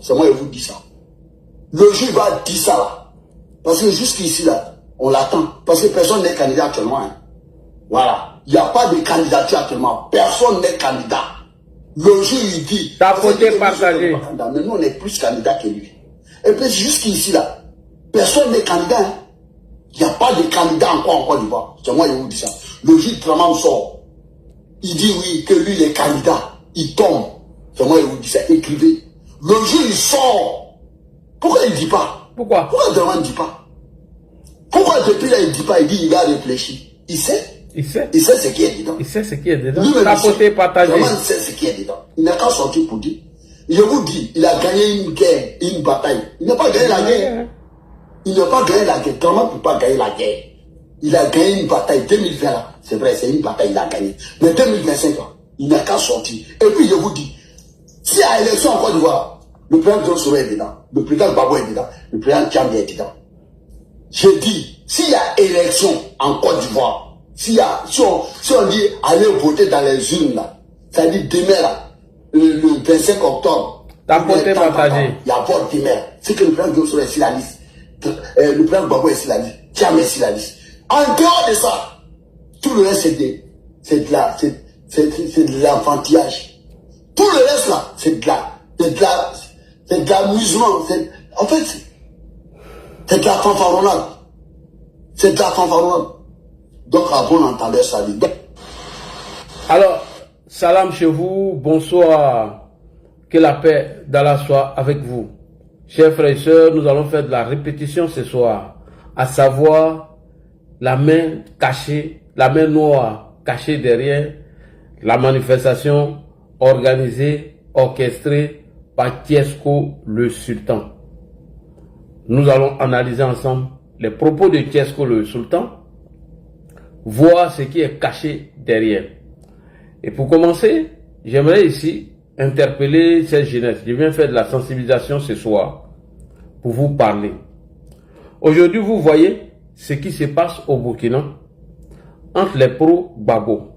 C'est moi qui vous dis ça. Le juge va dire ça là. Parce que jusqu'ici là, on l'attend. Parce que personne n'est candidat actuellement. Hein. Voilà. Il n'y a pas de candidature actuellement. Personne n'est candidat. Le juge il dit. Tapoter, partager. Mais nous on est plus candidat que lui. Et puis jusqu'ici là, personne n'est candidat. Hein. Il n'y a pas de candidat encore en Côte d'Ivoire. C'est moi qui vous dis ça. Le juge Dramane sort. Il dit oui, que lui il est candidat. Il tombe. C'est moi qui vous dis ça. Écrivez. Le juge il sort. Pourquoi il ne dit pas? Pourquoi Dramane ne dit pas? Pourquoi depuis là il ne dit pas? Il dit il va réfléchir. Il sait. Il sait. Il sait ce qui est dedans. Il sait ce qui est dedans. Tapoter, partager. Dramane sait ce qui est dedans. Il n'a qu'à sortir pour dire. Je vous dis, il a gagné une guerre, une bataille. Il n'a pas gagné la guerre. Il n'a pas gagné la guerre. Dramane ne peut pas gagner la guerre. Il a gagné une bataille. 2020 là, c'est vrai, c'est une bataille, il a gagné. Mais 2025 là, il n'a qu'à sortir. Et puis je vous dis, s'il y a élection en Côte d'Ivoire, le président Johnson est dedans, le président Gbagbo est dedans, le président Tchambé est dedans. J'ai dit, s'il y a élection en Côte d'Ivoire, si on dit aller voter dans les urnes là, ça dit demain là, le 25 octobre, Tapoter, partager. il y a vote demain. C'est que le président Johnson est sur la liste, le président Gbagbo est sur la liste, Tchambé est sur la liste. En dehors de ça, tout le reste c'est de l'enfantillage. Tout le reste là, c'est de l'amusement. En fait, c'est de la fanfaronnade. C'est de la fanfaronnade. Donc, à bon entendeur, ça dit. Alors, salam chez vous, bonsoir. Que la paix d'Allah soit avec vous. Chers frères et sœurs, nous allons faire de la répétition ce soir. À savoir, la main cachée, la main noire cachée derrière la manifestation organisée, orchestrée par Tiesko le Sultan. Nous allons analyser ensemble les propos de Tiesko le Sultan, voir ce qui est caché derrière. Et pour commencer, j'aimerais ici interpeller cette jeunesse. Je viens faire de la sensibilisation ce soir pour vous parler. Aujourd'hui, vous voyez ce qui se passe au Burkina entre les pro-Gbagbo.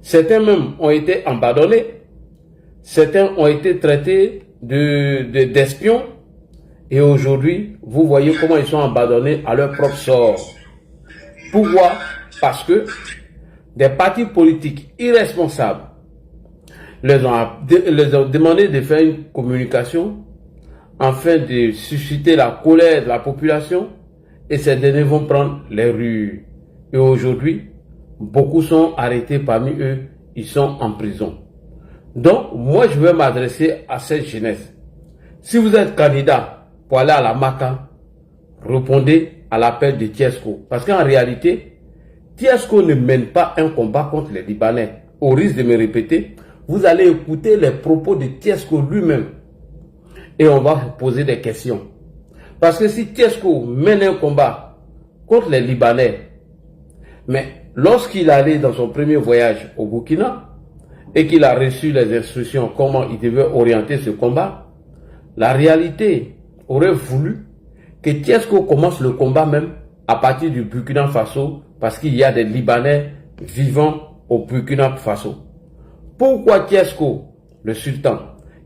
Certains même ont été abandonnés, certains ont été traités d'espions, et aujourd'hui, vous voyez comment ils sont abandonnés à leur propre sort. Pourquoi? Parce que des partis politiques irresponsables leur ont demandé de faire une communication afin de susciter la colère de la population, et ces derniers vont prendre les rues. Et aujourd'hui, beaucoup sont arrêtés, parmi eux, ils sont en prison. Donc, moi, je vais m'adresser à cette jeunesse. Si vous êtes candidat pour aller à la Maka, répondez à l'appel de Tiesko. Parce qu'en réalité, Tiesko ne mène pas un combat contre les Libanais. Au risque de me répéter, vous allez écouter les propos de Tiesko lui-même. Et on va vous poser des questions. Parce que si Tiesko mène un combat contre les Libanais, mais lorsqu'il allait dans son premier voyage au Burkina et qu'il a reçu les instructions comment il devait orienter ce combat, la réalité aurait voulu que Tiesko commence le combat même à partir du Burkina Faso, parce qu'il y a des Libanais vivant au Burkina Faso. Pourquoi Tiesko, le sultan,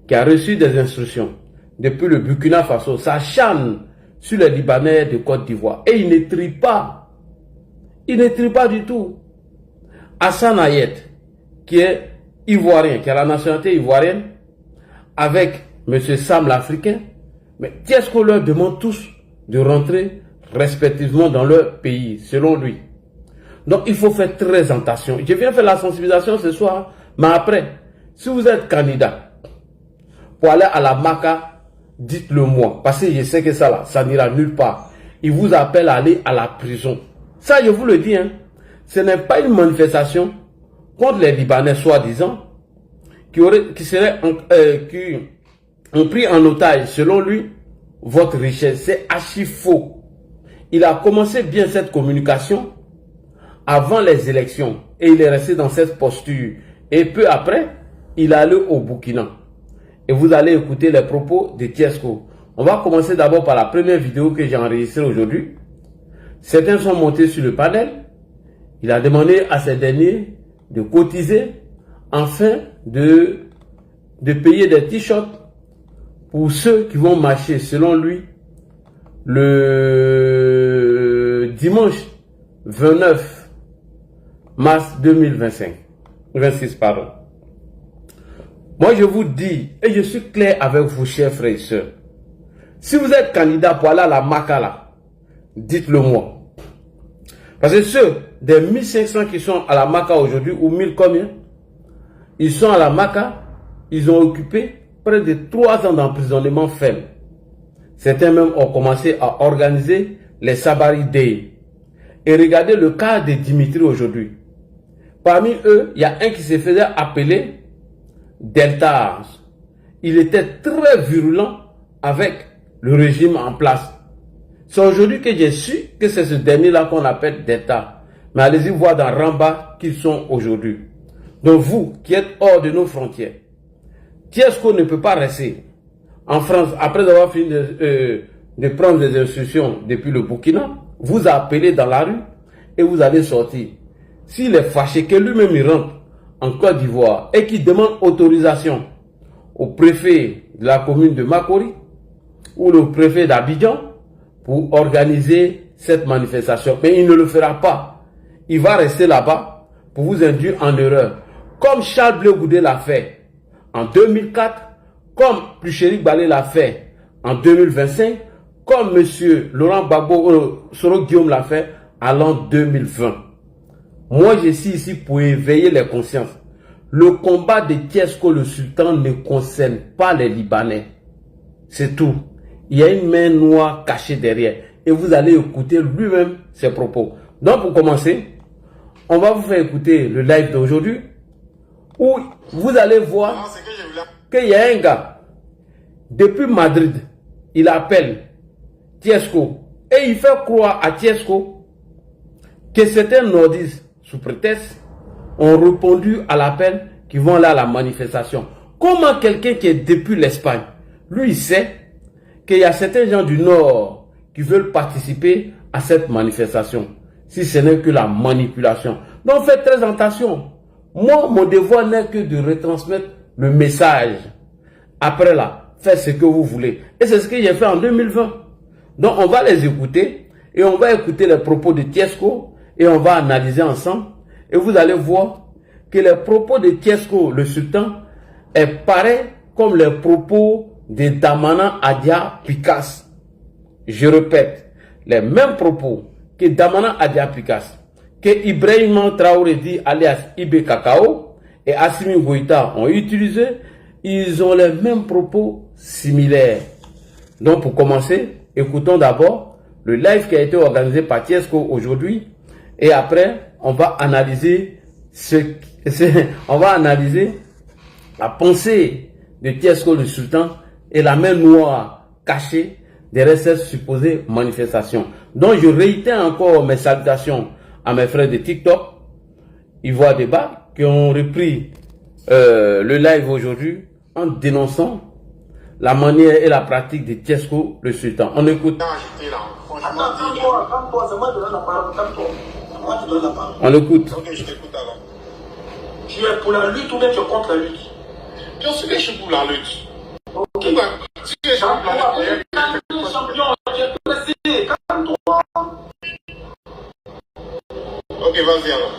qui a reçu des instructions depuis le Burkina Faso, s'acharne sur les Libanais de Côte d'Ivoire et il ne trie pas? Il ne trie pas du tout. Hassan Ayet, qui est ivoirien, qui a la nationalité ivoirienne, avec M. Sam l'Africain, mais Tiesko leur demande tous de rentrer respectivement dans leur pays, selon lui. Donc il faut faire très attention. Je viens faire la sensibilisation ce soir, mais après, si vous êtes candidat pour aller à la Maka, dites-le moi, parce que je sais que ça là, ça n'ira nulle part. Il vous appelle à aller à la prison. Ça, je vous le dis, hein, ce n'est pas une manifestation contre les Libanais, soi-disant, qui ont pris en otage, selon lui, votre richesse. C'est archi faux. Il a commencé bien cette communication avant les élections et il est resté dans cette posture. Et peu après, il est allé au Burkina. Et vous allez écouter les propos de Tiesko. On va commencer d'abord par la première vidéo que j'ai enregistrée aujourd'hui. Certains sont montés sur le panel. Il a demandé à ces derniers de cotiser afin de payer des t-shirts pour ceux qui vont marcher, selon lui, le dimanche 29 mars 2025. 26, pardon. Moi, je vous dis, et je suis clair avec vous, chers frères et sœurs, si vous êtes candidat pour aller à la Maca là, dites-le moi. Parce que ceux des 1500 qui sont à la Maca aujourd'hui, ou 1000 combien, ils sont à la Maca, ils ont occupé près de 3 ans d'emprisonnement ferme. Certains même ont commencé à organiser les Sabari Day. Et regardez le cas de Dimitri aujourd'hui. Parmi eux, il y a un qui se faisait appeler Delta. Il était très virulent avec le régime en place. C'est aujourd'hui que j'ai su que c'est ce dernier-là qu'on appelle Delta. Mais allez-y voir dans Ramba qu'ils sont aujourd'hui. Donc vous, qui êtes hors de nos frontières, Tiesco ne peut pas rester en France après avoir fini de prendre des instructions depuis le Burkina. Vous appelez dans la rue et vous allez sortir. S'il est fâché que lui-même il rentre en Côte d'Ivoire et qu'il demande autorisation au préfet de la commune de Makori ou le préfet d'Abidjan pour organiser cette manifestation. Mais il ne le fera pas. Il va rester là-bas pour vous induire en erreur. Comme Charles Blé Goudé l'a fait en 2004, comme Pluchéri Balé l'a fait en 2025, comme M. Laurent Gbagbo, Soro Guillaume l'a fait en l'an 2020. Moi, je suis ici pour éveiller les consciences. Le combat de Tiesco le Sultan ne concerne pas les Libanais. C'est tout. Il y a une main noire cachée derrière. Et vous allez écouter lui-même ses propos. Donc, pour commencer, on va vous faire écouter le live d'aujourd'hui où vous allez voir qu'il y a un gars, depuis Madrid, il appelle Tiesco et il fait croire à Tiesco que certains nordistes, sous prétexte, ont répondu à l'appel qui vont aller à la manifestation. Comment quelqu'un qui est depuis l'Espagne, lui il sait qu'il y a certains gens du Nord qui veulent participer à cette manifestation, si ce n'est que la manipulation. Donc faites très attention. Moi, mon devoir n'est que de retransmettre le message. Après là, faites ce que vous voulez. Et c'est ce que j'ai fait en 2020. Donc on va les écouter et on va écouter les propos de Tiesco et on va analyser ensemble. Et vous allez voir que les propos de Tiesco, le sultan, est pareil comme les propos de Damana Adia Pikas. Je répète, les mêmes propos que Damana Adia Pikas, que Ibrahim Traoré dit alias Ibe Kakao et Assimi Goïta ont utilisé, ils ont les mêmes propos similaires. Donc pour commencer, écoutons d'abord le live qui a été organisé par Tiesco aujourd'hui et après on va analyser on va analyser la pensée de Tiesco le Sultan et la main noire cachée derrière cette supposée manifestation. Donc je réitère encore mes salutations à mes frères de TikTok, Ivoire Débat, qui ont repris le live aujourd'hui en dénonçant la manière et la pratique de Tiesco le Sultan. On écoute. On l'écoute. Ok, je t'écoute alors. Tu es pour la lutte ou bien tu es contre la lutte? Bien sûr que je suis pour la lutte. Ok. Pourquoi? Si je suis pour la lutte, Champion, tu es pressé, calme-toi. ok, vas-y alors.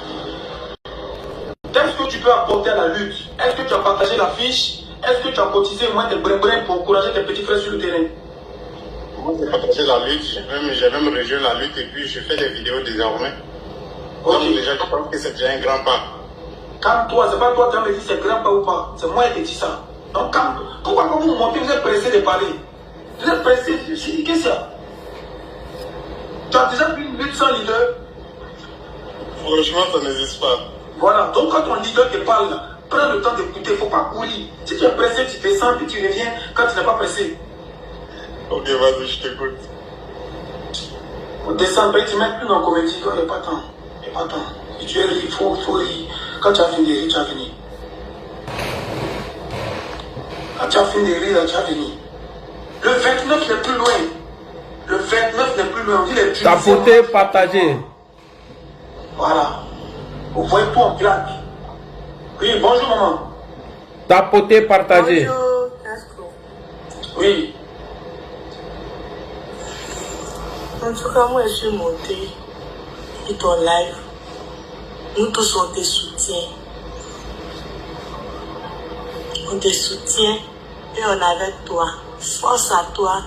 Qu'est-ce que tu peux apporter à la lutte? Est-ce que tu as partagé la fiche? Est-ce que tu as cotisé moins tes brin-brin pour encourager tes petits frères sur le terrain? Moi, j'ai partagé la lutte, j'ai même rejoint la lutte et puis je fais des vidéos désormais. Ok. Donc déjà, je pense que c'est déjà un grand pas. Calme-toi, c'est pas toi qui me dit c'est grand pas ou pas. C'est moi qui te dis ça. Donc calme. Pourquoi quand vous montez, vous êtes pressé de parler? Vous êtes pressé, je dis qu'est-ce que c'est? Tu as déjà vu une lutte sans leader? Franchement, ça n'existe pas. Voilà, donc quand ton leader te parle, prends le temps d'écouter, il ne faut pas courir. Si tu es pressé, tu descends et tu reviens quand tu n'es pas pressé. Ok, vas-y, je t'écoute. Pour descendre, tu ne mets plus dans la comédie, il n'y a pas de temps. Il n'y a pas de temps. Si tu es rire, il faut rire. Quand tu as fini de rire, tu as fini. Quand tu as fini de rire, tu as fini. Le 29 n'est plus loin. Le 29 n'est plus loin. On dit les Tunisiens. Tapoter, partager. Voilà. Vous voyez tout en plaque. Oui, bonjour maman. Tapoter, partager. Bonjour, Tiesco. Oui, Oui. En tout cas, moi, je suis montée et ton live. Nous tous, on te soutient. On te soutient et on est avec toi. Force à toi.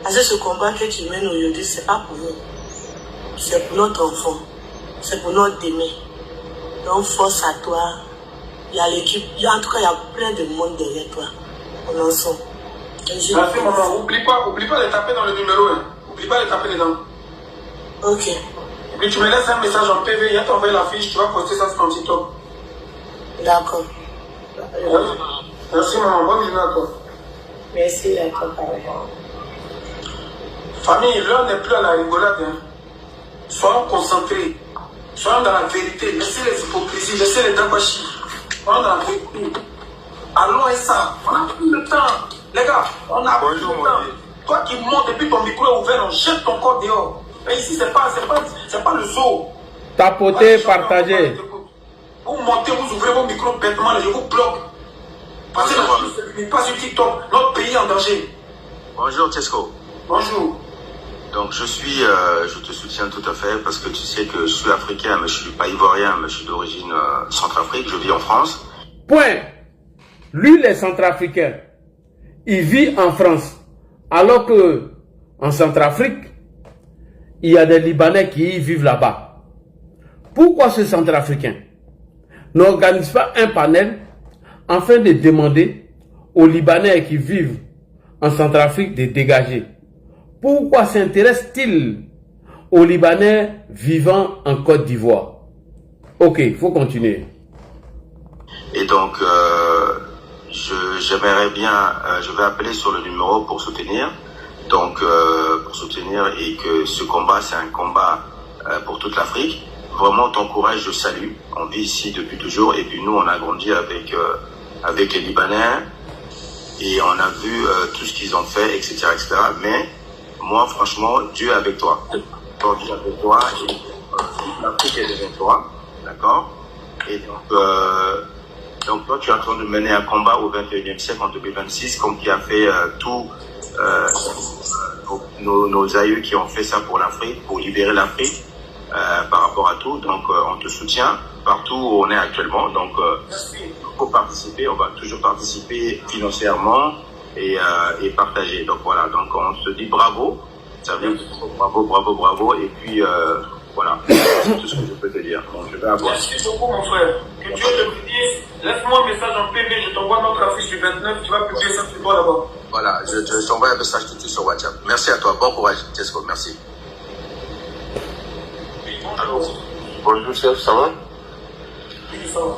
Parce que ce combat que tu mènes aujourd'hui, c'est pas pour nous. C'est pour notre enfant. C'est pour notre demain. Donc, force à toi. Il y a l'équipe. En tout cas, il y a plein de monde derrière toi. On en sent. Merci, maman. Oublie pas de taper dans le numéro. Hein. Oublie pas de taper dedans. Ok. Et puis tu me laisses un message en PV, il y a t'envoyer la fiche, tu vas poster ça sur ton TikTok. D'accord. Merci maman, bonne journée à toi. Merci à toi, pareil. Famille, l'heure n'est plus à la rigolade. Hein. Soyons concentrés. Soyons dans la vérité. Laissez les hypocrisies, laissez les dabashi. Soyons dans la vérité. Allons et ça. On n'a plus le temps. Les gars, on a plus le temps. Toi qui montes et puis ton micro est ouvert, on jette ton corps dehors. Mais ici, c'est pas le zoo. Tapotez, partagez. Vous montez, vous ouvrez vos micros bêtement, je vous bloque. Parce que la chose n'est pas sur TikTok. Notre pays est en danger. Bonjour Tesco. Bonjour. Donc je te soutiens tout à fait parce que tu sais que je suis africain, mais je suis pas ivoirien, mais je suis d'origine centrafrique, je vis en France. Point. Lui, les centrafricains, il vit en France. Alors que en Centrafrique, il y a des Libanais qui y vivent là-bas. Pourquoi ce Centrafricain n'organise pas un panel afin de demander aux Libanais qui vivent en Centrafrique de dégager? Pourquoi s'intéresse-t-il aux Libanais vivant en Côte d'Ivoire? Ok, il faut continuer. Et donc, j'aimerais bien, je vais appeler sur le numéro pour soutenir. Donc, pour soutenir et que ce combat, c'est un combat pour toute l'Afrique. Vraiment, ton courage, je salue. On vit ici depuis toujours. Et puis nous, on a grandi avec les Libanais. Et on a vu tout ce qu'ils ont fait, etc., etc. Mais moi, franchement, Dieu est avec toi. Dieu est avec toi. Et l'Afrique est avec toi. D'accord? Et donc, toi, tu es en train de mener un combat au 21e siècle, en 2026, comme qui a fait nos aïeux qui ont fait ça pour l'Afrique, pour libérer l'Afrique par rapport à tout. Donc, on te soutient partout où on est actuellement. Donc, pour participer, on va toujours participer financièrement et partager. Donc, voilà. Donc, on se dit bravo. Ça vient de bravo, bravo, bravo. Et puis, voilà. C'est tout ce que je peux te dire. Donc, je vais avoir. Merci beaucoup, mon frère. Que Dieu te bénisse. Laisse-moi un message en PV. Je t'envoie notre affiche du 29. Tu vas publier ça sur toi là-bas. Voilà, je t'envoie un message tout de suite sur WhatsApp. Merci à toi. Bon courage, Tesco. Merci. Allô. Bonjour chef, ça va? Oui, ça va.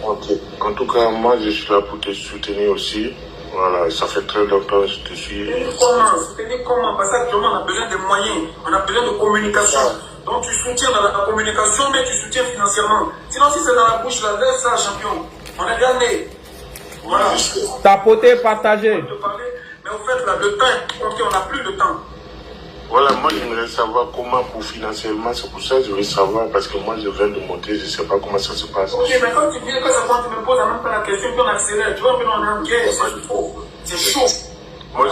Ok. En tout cas, moi je suis là pour te soutenir aussi. Voilà, ça fait très longtemps que je te suis. Comment? Soutenir comment? Parce qu'actuellement on a besoin de moyens, on a besoin de communication. Donc tu soutiens dans la communication, mais tu soutiens financièrement. Sinon si c'est dans la bouche, là, laisse ça, champion. On est gagné. Voilà. Tapotez, partagez. Mais au fait, là, le temps est compté, on n'a plus de temps. Voilà, moi j'aimerais savoir comment pour financièrement, c'est pour ça que je veux savoir, parce que moi je viens de monter, je ne sais pas comment ça se passe. Ok, mais quand tu viens, quand tu me poses même pas la question, puis on accélère, tu vois, on est en guerre, c'est chaud. Moi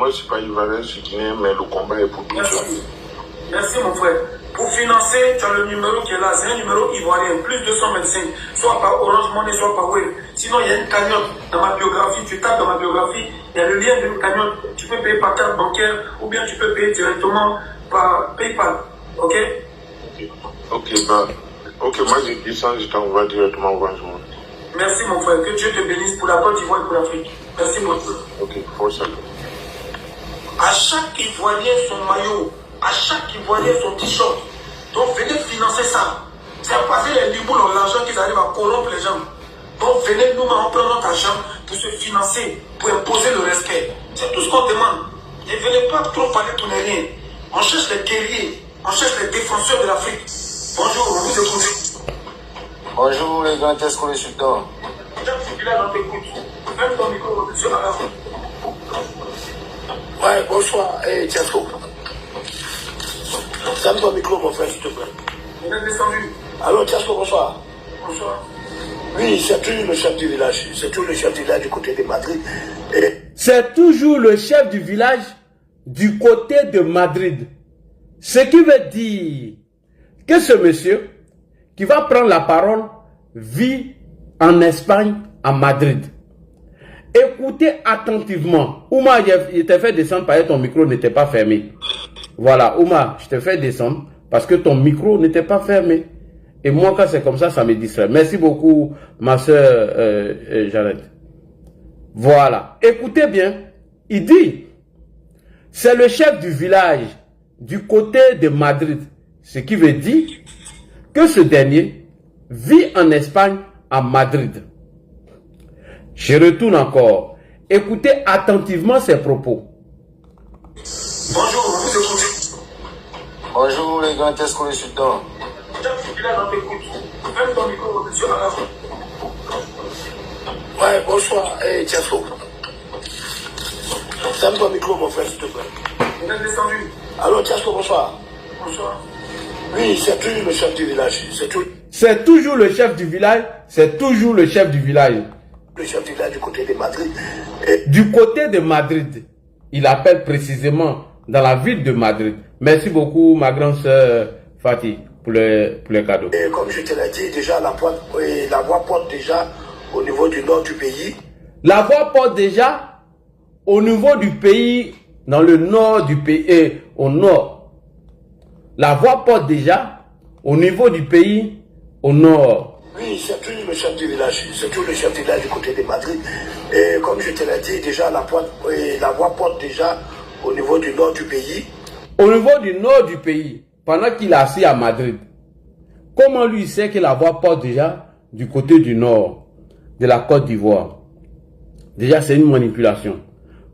je suis pas ivoirien, je suis guinéen, mais le combat est pour tout le monde. Merci mon frère. Pour financer, tu as le numéro qui est là, c'est un numéro ivoirien, plus 225, soit par Orange Money, soit par Wave. Sinon, il y a une cagnotte dans ma biographie, tu tapes dans ma biographie, il y a le lien d'une cagnotte, tu peux payer par carte bancaire ou bien tu peux payer directement par PayPal, ok? Ok, moi j'ai dit ça, je t'envoie directement Orange Money. Merci mon frère, que Dieu te bénisse pour la Côte d'Ivoire et pour l'Afrique. Merci mon frère. Ok, force à toi. À chaque Ivoirien son maillot, à chaque Ivoirien son t-shirt. Donc venez financer ça. C'est parce que les liboules ont l'argent qu'ils arrivent à corrompre les gens. Donc venez nous on prend notre argent pour se financer, pour imposer le respect. C'est tout ce qu'on demande. Ne venez pas trop parler pour ne rien. On cherche les guerriers, on cherche les défenseurs de l'Afrique. Bonjour, on vous écoute. Bonjour les grands Tesco les sultans. Même ton micro, monsieur Alain. Ouais, bonsoir, Tesco. Ferme ton micro, mon frère, s'il te plaît. On est descendu. Allô, Tesco, bonsoir. Bonsoir. Oui, c'est toujours le chef du village. C'est toujours le chef du village du côté de Madrid. c'est toujours le chef du village du côté de Madrid. Ce qui veut dire que ce monsieur qui va prendre la parole vit en Espagne, à Madrid. Écoutez attentivement. Ouma, je t'ai fait descendre parce que ton micro n'était pas fermé. Voilà, Ouma, je t'ai fait descendre parce que ton micro n'était pas fermé. Et moi, quand c'est comme ça, ça me distrait. Merci beaucoup, ma soeur Jeannette. Voilà. Écoutez bien. Il dit, c'est le chef du village du côté de Madrid. Ce qui veut dire que ce dernier vit en Espagne, à Madrid. Je retourne encore. Écoutez attentivement ses propos. Bonjour, vous écoutez. Bonjour les grands Tesco les sultans. Même ton micro, monsieur Alain. Ouais, bonsoir. Hey, Tesco. Ferme ton micro, mon frère, s'il te plaît. Vous êtes descendu. Allô, Tesco, bonsoir. Bonsoir. Oui, c'est toujours le chef du village. C'est toujours le chef du village. C'est toujours le chef du village. Le chef du village du côté de Madrid. Du côté de Madrid. Il appelle précisément dans la ville de Madrid. Merci beaucoup, ma grande sœur Fatih, pour les cadeaux. Et comme je te l'ai dit, déjà, la voie porte déjà au niveau du nord du pays. La voie porte déjà au niveau du pays, dans le nord du pays, et au nord. La voie porte déjà au niveau du pays, au nord. Oui, c'est toujours le chef du village. C'est toujours le chef du village du côté de Madrid. Et comme je te l'ai dit, déjà, la voie porte déjà au niveau du nord du pays. Au niveau du nord du pays, pendant qu'il est assis à Madrid, comment lui sait que la voie porte déjà du côté du nord de la Côte d'Ivoire? Déjà, c'est une manipulation.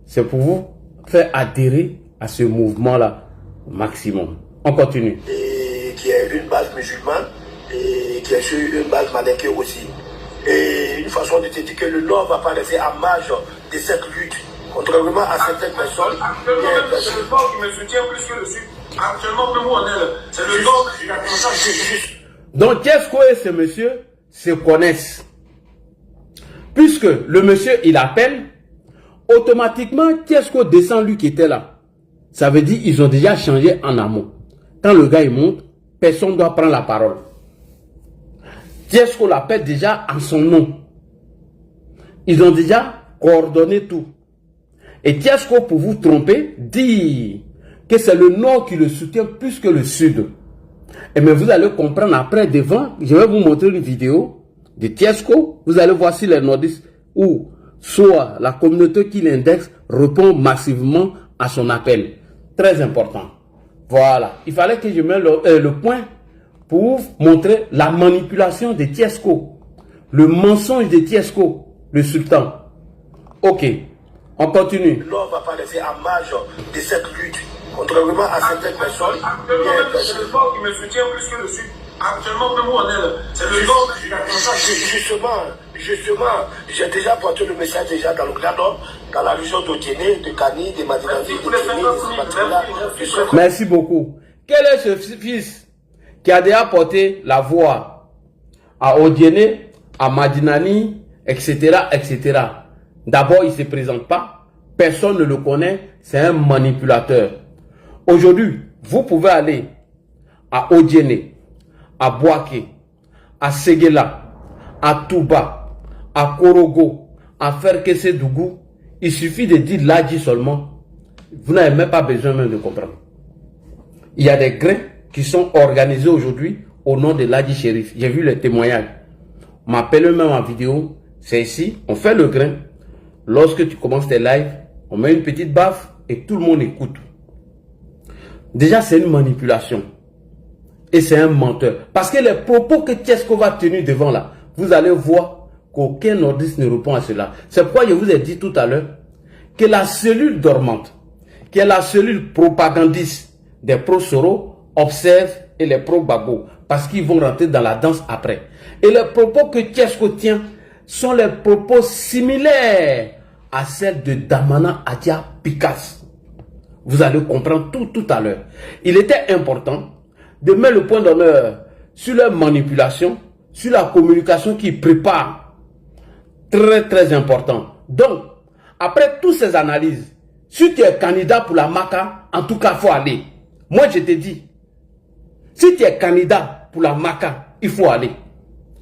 C'est pour vous faire adhérer à ce mouvement-là au maximum. On continue. Et qui est une base musulmane et qui est sur une base malinquée aussi. Et une façon de te dire que le Nord ne va pas laisser à marge de cette lutte. Contrairement à certaines personnes. Actuellement, même c'est le Nord qui me soutient plus que le Sud. Actuellement, même où on est là, c'est le Nord qui a commencé. Donc, Tesco et ce monsieur se connaissent. Puisque le monsieur, il appelle, automatiquement, Tesco descend lui qui était là. Ça veut dire qu'ils ont déjà changé en amont. Quand le gars il monte, personne ne doit prendre la parole. Tesco l'appelle déjà en son nom. Ils ont déjà coordonné tout. Et Tesco, pour vous tromper, dit que c'est le Nord qui le soutient plus que le Sud. Et mais vous allez comprendre après devant, je vais vous montrer une vidéo de Tesco. Vous allez voir si les nordistes ou soit la communauté qui l'indexe répond massivement à son appel. Très important. Voilà. Il fallait que je mette le point pour montrer la manipulation de Tesco. Le mensonge de Tesco, le sultan. Ok. On continue. Le Nord ne va pas laisser à marge de cette lutte. Contrairement à certaines personnes. Actuellement, même c'est le Nord qui me soutient plus que le Sud. Actuellement, même où on est là, c'est le Nord qui a commencé. Justement, j'ai déjà porté le message déjà dans le Grand Nord, dans la région d'Odiené, de Kani, de Madinaville, de Merci beaucoup. Quel est ce fils qui a déjà porté la voix à Odiené, à Madinani, etc., etc. D'abord, il ne se présente pas. Personne ne le connaît. C'est un manipulateur. Aujourd'hui, vous pouvez aller à Odiené, à Boaké, à Séguéla, à Touba, à Korogo, à Ferkese-Dougou. Il suffit de dire Ladji seulement. Vous n'avez même pas besoin même de comprendre. Il y a des grains qui sont organisés aujourd'hui au nom de Ladji Chérif. J'ai vu les témoignages. On m'appelle même en vidéo. C'est ici, on fait le grain. Lorsque tu commences tes lives, on met une petite baffe et tout le monde écoute. Déjà, c'est une manipulation. Et c'est un menteur. Parce que les propos que Tesco va tenir devant là, vous allez voir qu'aucun nordiste ne répond à cela. C'est pourquoi je vous ai dit tout à l'heure que la cellule dormante, qui est la cellule propagandiste des pro-Soro, observe et les pro-Gbagbo. Parce qu'ils vont rentrer dans la danse après. Et les propos que Tesco tient sont les propos similaires à celles de Damana Adia Picasso. Vous allez comprendre tout à l'heure. Il était important de mettre le point d'honneur sur leur manipulation, sur la communication qui prépare. Très important. Donc, après toutes ces analyses, si tu es candidat pour la MACA, en tout cas, il faut aller. Moi, je te dis, si tu es candidat pour la MACA, il faut aller.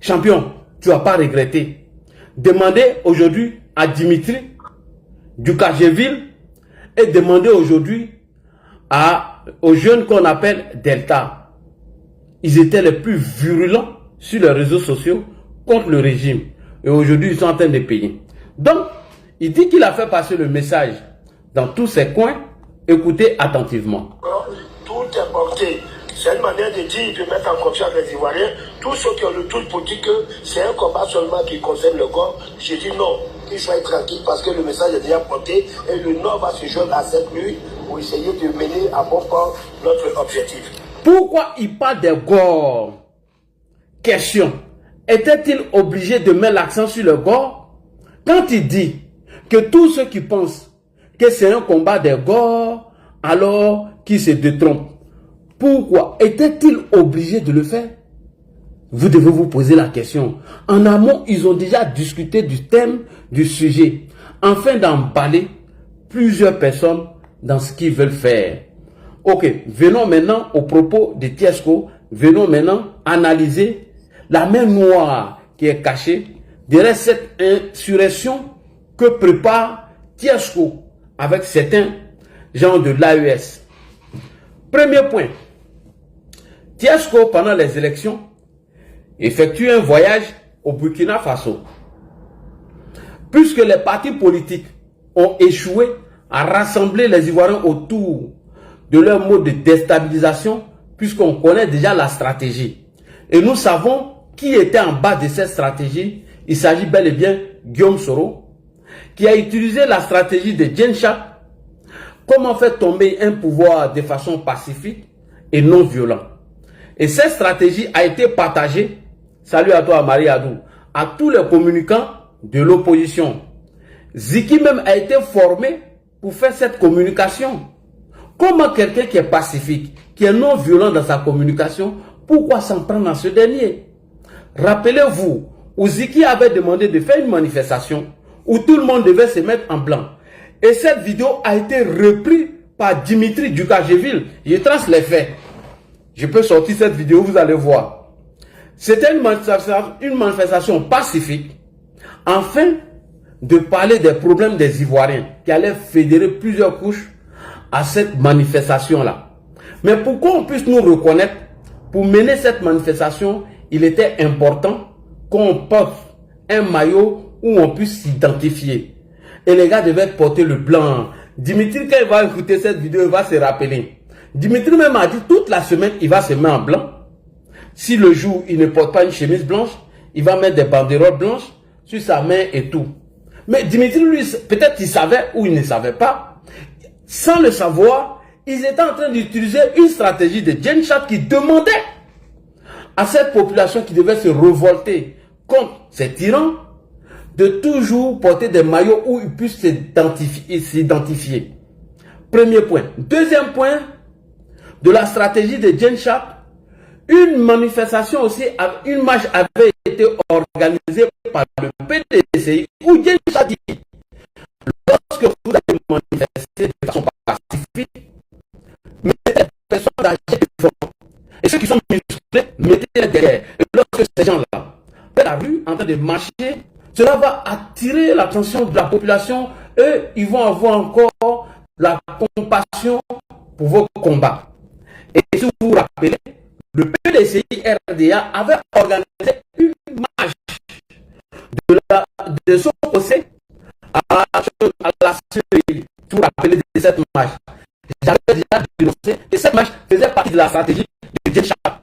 Champion, tu ne vas pas regretter. Demandez aujourd'hui à Dimitri Dukashvili et demandez aujourd'hui aux jeunes qu'on appelle Delta. Ils étaient les plus virulents sur les réseaux sociaux contre le régime. Et aujourd'hui, ils sont en train de payer. Donc, il dit qu'il a fait passer le message dans tous ces coins. Écoutez attentivement. Tout est porté. C'est une manière de dire, de mettre en confiance les Ivoiriens. Tous ceux qui ont le tout pour dire que c'est un combat seulement qui concerne le corps. J'ai dit non, qu'il soit tranquille parce que le message est déjà porté et le Nord va se joindre à cette nuit pour essayer de mener à bon port notre objectif. Pourquoi il parle des Gor? Question. Était-il obligé de mettre l'accent sur le Gor? Quand il dit que tous ceux qui pensent que c'est un combat des Gor, alors qu'ils se détrompent. Pourquoi était-il obligé de le faire? Vous devez vous poser la question. En amont, ils ont déjà discuté du thème, du sujet, afin d'emballer plusieurs personnes dans ce qu'ils veulent faire. Ok, venons maintenant au propos de Tiesco. Venons maintenant analyser la main noire qui est cachée derrière cette insurrection que prépare Tiesco avec certains gens de l'AES. Premier point. Tiesco, pendant les élections, effectue un voyage au Burkina Faso. Puisque les partis politiques ont échoué à rassembler les Ivoiriens autour de leur mode de déstabilisation, puisqu'on connaît déjà la stratégie. Et nous savons qui était en bas de cette stratégie. Il s'agit bel et bien de Guillaume Soro, qui a utilisé la stratégie de Djenchap. Comment faire tomber un pouvoir de façon pacifique et non violente. Et cette stratégie a été partagée, salut à toi Marie Adou, à tous les communicants de l'opposition. Ziki même a été formé pour faire cette communication. Comment quelqu'un qui est pacifique, qui est non violent dans sa communication, pourquoi s'en prendre à ce dernier? Rappelez-vous, où Ziki avait demandé de faire une manifestation où tout le monde devait se mettre en blanc. Et cette vidéo a été reprise par Dimitri Dukashvili. Je trace les faits. Je peux sortir cette vidéo, vous allez voir. C'était une manifestation pacifique, afin de parler des problèmes des Ivoiriens, qui allaient fédérer plusieurs couches à cette manifestation-là. Mais pour qu'on puisse nous reconnaître, pour mener cette manifestation, il était important qu'on porte un maillot où on puisse s'identifier. Et les gars devaient porter le blanc. Dimitri, quand il va écouter cette vidéo, il va se rappeler. Dimitri même a dit toute la semaine, il va se mettre en blanc. Si le jour, il ne porte pas une chemise blanche, il va mettre des banderoles blanches sur sa main et tout. Mais Dimitri, lui, peut-être il savait ou il ne savait pas. Sans le savoir, ils étaient en train d'utiliser une stratégie de Djenchap qui demandait à cette population qui devait se révolter contre ces tyrans de toujours porter des maillots où ils puissent s'identifier. Premier point. Deuxième point de la stratégie de Djenchap, une manifestation aussi, une marche avait été organisée par le PDCI où Djenchap dit lorsque vous allez manifester de façon pacifique, mettez les personnes âgées devant et ceux qui sont musclés, mettez-les derrière. Et lorsque ces gens-là prennent la rue en train de marcher, cela va attirer l'attention de la population et ils vont avoir encore la compassion pour vos combats. Et si vous vous rappelez, le PDCI RDA avait organisé une marche de son procès à la Syrie. Vous vous rappelez de cette marche. J'avais déjà dénoncé et cette marche faisait partie de la stratégie de Djenchap.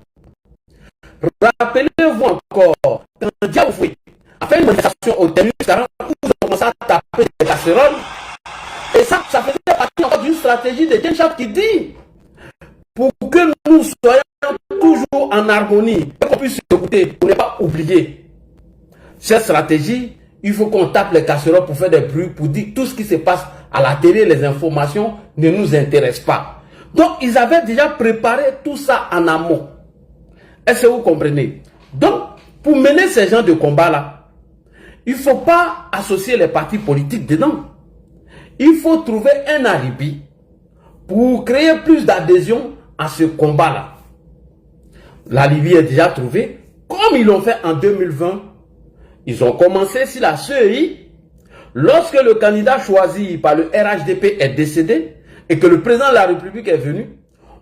Rappelez-vous encore, quand Diaoufoué a fait une manifestation au terminus 40 où ils ont commencé à taper des casseroles. Et ça faisait partie encore d'une stratégie de Djenchap qui dit pour que nous soyons toujours en harmonie et qu'on puisse écouter, pour ne pas oublier cette stratégie, il faut qu'on tape les casseroles pour faire des bruits, pour dire tout ce qui se passe à la télé, les informations ne nous intéressent pas. Donc ils avaient déjà préparé tout ça en amont. Est-ce que vous comprenez? Donc, pour mener ces gens de combat-là, il ne faut pas associer les partis politiques dedans. Il faut trouver un alibi pour créer plus d'adhésion à ce combat-là. L'alibi est déjà trouvé, comme ils l'ont fait en 2020. Ils ont commencé sur la CEI. Lorsque le candidat choisi par le RHDP est décédé et que le président de la République est venu,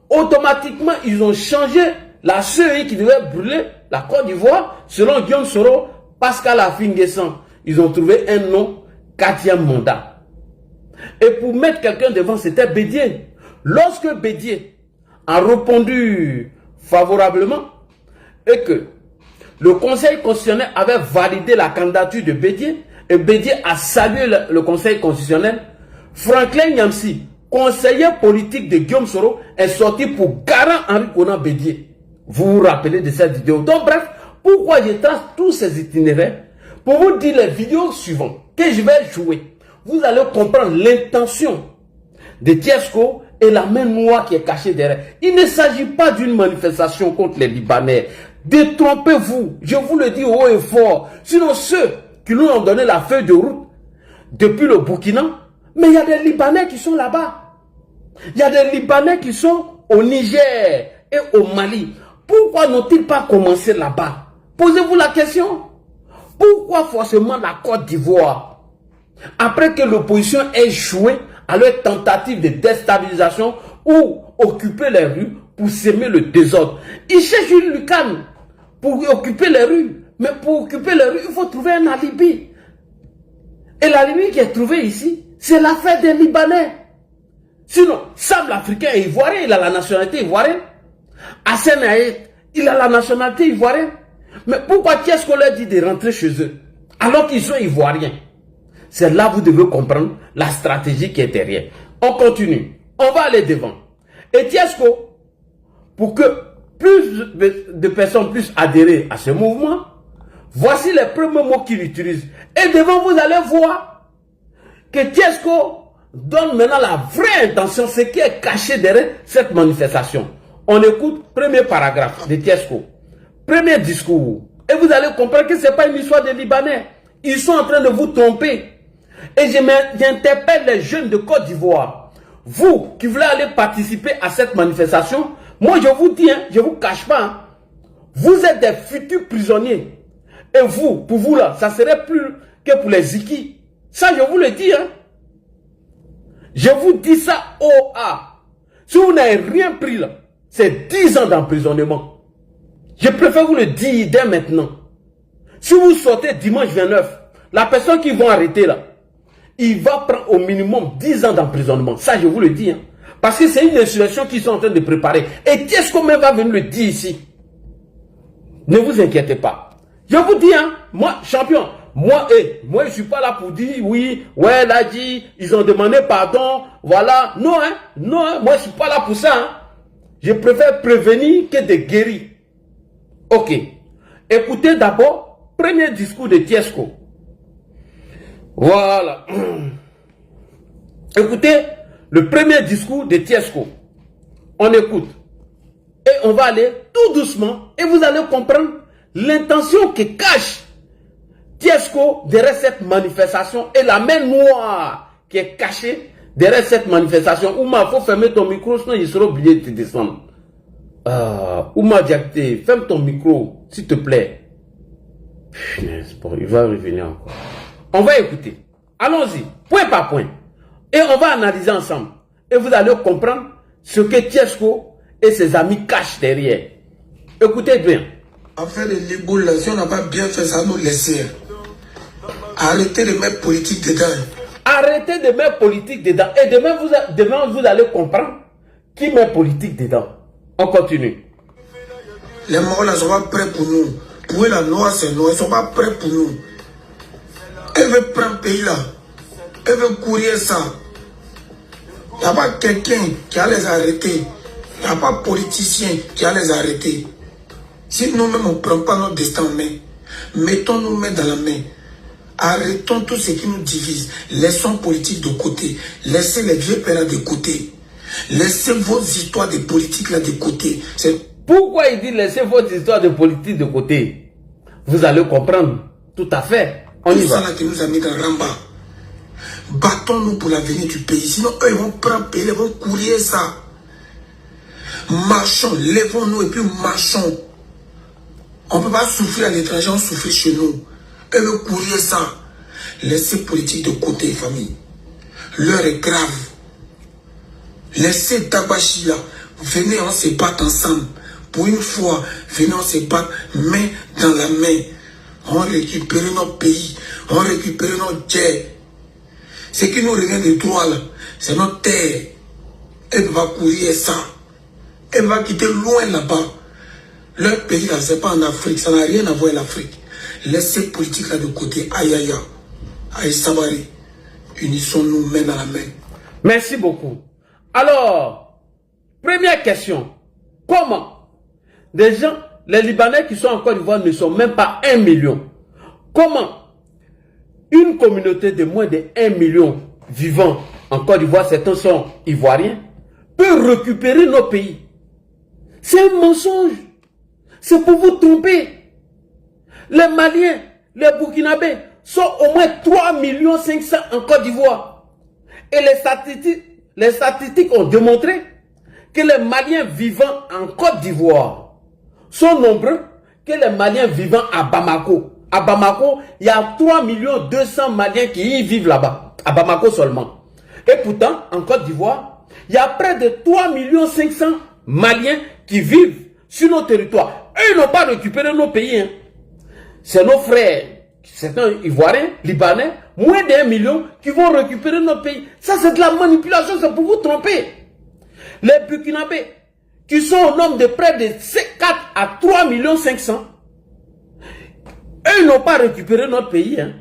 automatiquement, ils ont changé la CEI qui devait brûler la Côte d'Ivoire, selon Guillaume Soro, Pascal Affi-N'Guessan. Ils ont trouvé un nom, 4e mandat. Et pour mettre quelqu'un devant, c'était Bédié. Lorsque Bédié a répondu favorablement et que le Conseil constitutionnel avait validé la candidature de Bédié, et Bédié a salué le Conseil constitutionnel, Franklin Nyamsi, conseiller politique de Guillaume Soro, est sorti pour garant Henri Konan Bédié. Vous vous rappelez de cette vidéo. Donc bref, pourquoi je trace tous ces itinéraires? Pour vous dire les vidéos suivantes que je vais jouer. Vous allez comprendre l'intention de Tiesco et la main noire qui est cachée derrière. Il ne s'agit pas d'une manifestation contre les Libanais. Détrompez-vous, je vous le dis haut et fort. Sinon ceux qui nous ont donné la feuille de route depuis le Burkina, mais il y a des Libanais qui sont là-bas. Il y a des Libanais qui sont au Niger et au Mali. Pourquoi n'ont-ils pas commencé là-bas? Posez-vous la question. Pourquoi forcément la Côte d'Ivoire? Après que l'opposition ait échoué à leur tentative de déstabilisation ou occuper les rues pour semer le désordre. Ils cherchent une lucane pour occuper les rues. Mais pour occuper les rues, il faut trouver un alibi. Et l'alibi qui est trouvé ici, c'est l'affaire des Libanais. Sinon, Sam l'Africain est ivoirien, il a la nationalité ivoirienne. Hassan Aït, il a la nationalité ivoirienne. Mais pourquoi Tiesco leur dit de rentrer chez eux alors qu'ils sont ivoiriens? C'est là que vous devez comprendre la stratégie qui est derrière. On continue. On va aller devant. Et Tiesco, pour que plus de personnes puissent adhérer à ce mouvement, voici les premiers mots qu'il utilise. Et devant, vous allez voir que Tiesco donne maintenant la vraie intention, ce qui est caché derrière cette manifestation. On écoute premier paragraphe de Tiesco. Premier discours. Et vous allez comprendre que ce n'est pas une histoire des Libanais. Ils sont en train de vous tromper. Et j'interpelle les jeunes de Côte d'Ivoire. Vous qui voulez aller participer à cette manifestation, moi je vous dis, hein, je ne vous cache pas, hein, vous êtes des futurs prisonniers. Et vous, pour vous là, ça serait plus que pour les Ziki. Ça je vous le dis. Hein. Je vous dis ça au A. Si vous n'avez rien pris là, c'est 10 ans d'emprisonnement. Je préfère vous le dire dès maintenant. Si vous sortez dimanche 29, la personne qui vont arrêter là, il va prendre au minimum 10 ans d'emprisonnement. Ça, je vous le dis. Hein. Parce que c'est une insurrection qu'ils sont en train de préparer. Et qu'est-ce même va venir le dire ici? Ne vous inquiétez pas. Je vous dis, hein, moi, champion, moi, je ne suis pas là pour dire, oui, ouais, là, dit, ils ont demandé pardon, voilà. Non, hein, non, hein, moi, je ne suis pas là pour ça. Hein. Je préfère prévenir que de guérir. Ok. Écoutez d'abord, premier discours de Tiesco. Voilà. Écoutez le premier discours de Tiesco. On écoute. Et on va aller tout doucement et vous allez comprendre l'intention que cache Tiesco derrière cette manifestation et la main noire qui est cachée derrière cette manifestation. Ouma, il faut fermer ton micro, sinon il sera obligé de te descendre. Ouma Diakité, ferme ton micro, s'il te plaît. Bon, il va revenir encore. On va écouter. Allons-y, point par point. Et on va analyser ensemble. Et vous allez comprendre ce que Tiesco et ses amis cachent derrière. Écoutez bien. Affaire de Liboul, si on n'a pas bien fait ça, nous laisser. Arrêtez de mettre politique dedans. Arrêtez de mettre politique dedans. Et demain, vous allez comprendre qui met politique dedans. On continue. Les morts là ne sont pas prêts pour nous. Pour eux, la noire, c'est noir. Ils ne sont pas prêts pour nous. Elle veut prendre le pays là. Elle veut courir ça. Il n'y a pas quelqu'un qui a les arrêter. Il n'y a pas politicien qui a les arrêter. Si nous-mêmes on ne prend pas notre destin en main, mettons-nous main dans la main. Arrêtons tout ce qui nous divise. Laissons politique de côté. Laissez les vieux pères de côté. Laissez vos histoires de politique là de côté. Pourquoi il dit laissez votre histoire de politique de côté? Vous allez comprendre tout à fait. On y va. Ça là qui nous a mis dans Ramba. Battons-nous pour l'avenir du pays. Sinon, eux, ils vont prendre pays, ils vont courir ça. Marchons, lèvons-nous et puis marchons. On ne peut pas souffrir à l'étranger, on souffre chez nous. Eux veulent courir ça. Laissez politique de côté, famille. L'heure est grave. Laissez Tabachi là. Venez, on se bat ensemble. Pour une fois, venez, on se bat main dans la main. On récupère notre pays. On récupère notre terre. Ce qui nous revient de droit là, c'est notre terre. Elle va courir ça. Elle va quitter loin là-bas. Leur pays là, c'est pas en Afrique. Ça n'a rien à voir avec l'Afrique. Laissez politique là de côté. Aïe aïe aïe. Aïe Sabari. Unissons-nous main dans la main. Merci beaucoup. Alors, première question. Comment des gens, les Libanais qui sont en Côte d'Ivoire ne sont même pas 1 million. Comment une communauté de moins de 1 million vivant en Côte d'Ivoire, certains sont ivoiriens, peut récupérer nos pays? C'est un mensonge. C'est pour vous tromper. Les Maliens, les Burkinabés sont au moins 3,5 millions en Côte d'Ivoire. Et les statistiques ont démontré que les Maliens vivant en Côte d'Ivoire sont nombreux que les Maliens vivant à Bamako. À Bamako, il y a 3,2 millions Maliens qui y vivent là-bas. À Bamako seulement. Et pourtant, en Côte d'Ivoire, il y a près de 3,5 millions Maliens qui vivent sur nos territoires. Eux, ils n'ont pas récupéré nos pays. Hein. C'est nos frères, certains Ivoiriens, Libanais, moins d'1 million qui vont récupérer nos pays. Ça, c'est de la manipulation, c'est pour vous tromper. Les Burkinabés, qui sont au nombre de près de 4 à 3,5 millions, eux n'ont pas récupéré notre pays. Hein.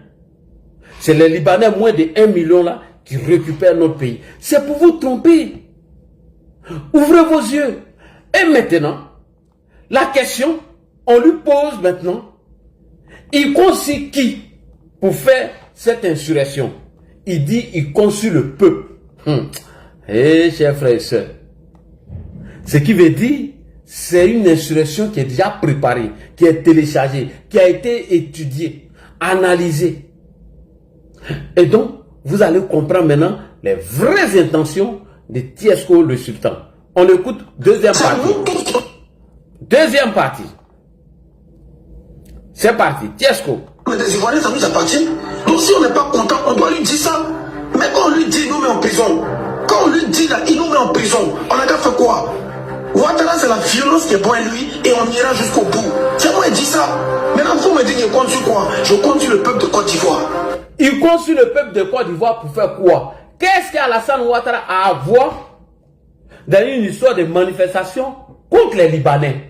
C'est les Libanais, moins de 1 million là, qui récupèrent notre pays. C'est pour vous tromper. Ouvrez vos yeux. Et maintenant, la question, on lui pose maintenant, il conçut qui pour faire cette insurrection? Il dit, il conçut le peuple. Eh, chers frères et sœurs, ce qui veut dire, c'est une insurrection qui est déjà préparée, qui est téléchargée, qui a été étudiée, analysée. Et donc, vous allez comprendre maintenant les vraies intentions de Tiesco le Sultan. On écoute deuxième partie. Deuxième partie. C'est parti, Tiesco. Les Ivoiriens, ça nous appartient. Donc si on n'est pas content, on doit lui dire ça. Mais quand on lui dit, il nous met en prison. Quand on lui dit là, il nous met en prison. On a qu'à faire quoi? Ouattara, c'est la violence qui est bonne lui et on ira jusqu'au bout. C'est moi qui dis ça. Maintenant, vous me dites, je compte sur quoi? Je compte sur le peuple de Côte d'Ivoire. Il compte sur le peuple de Côte d'Ivoire pour faire quoi? Qu'est-ce qu'Alassane Ouattara a à voir dans une histoire de manifestation contre les Libanais?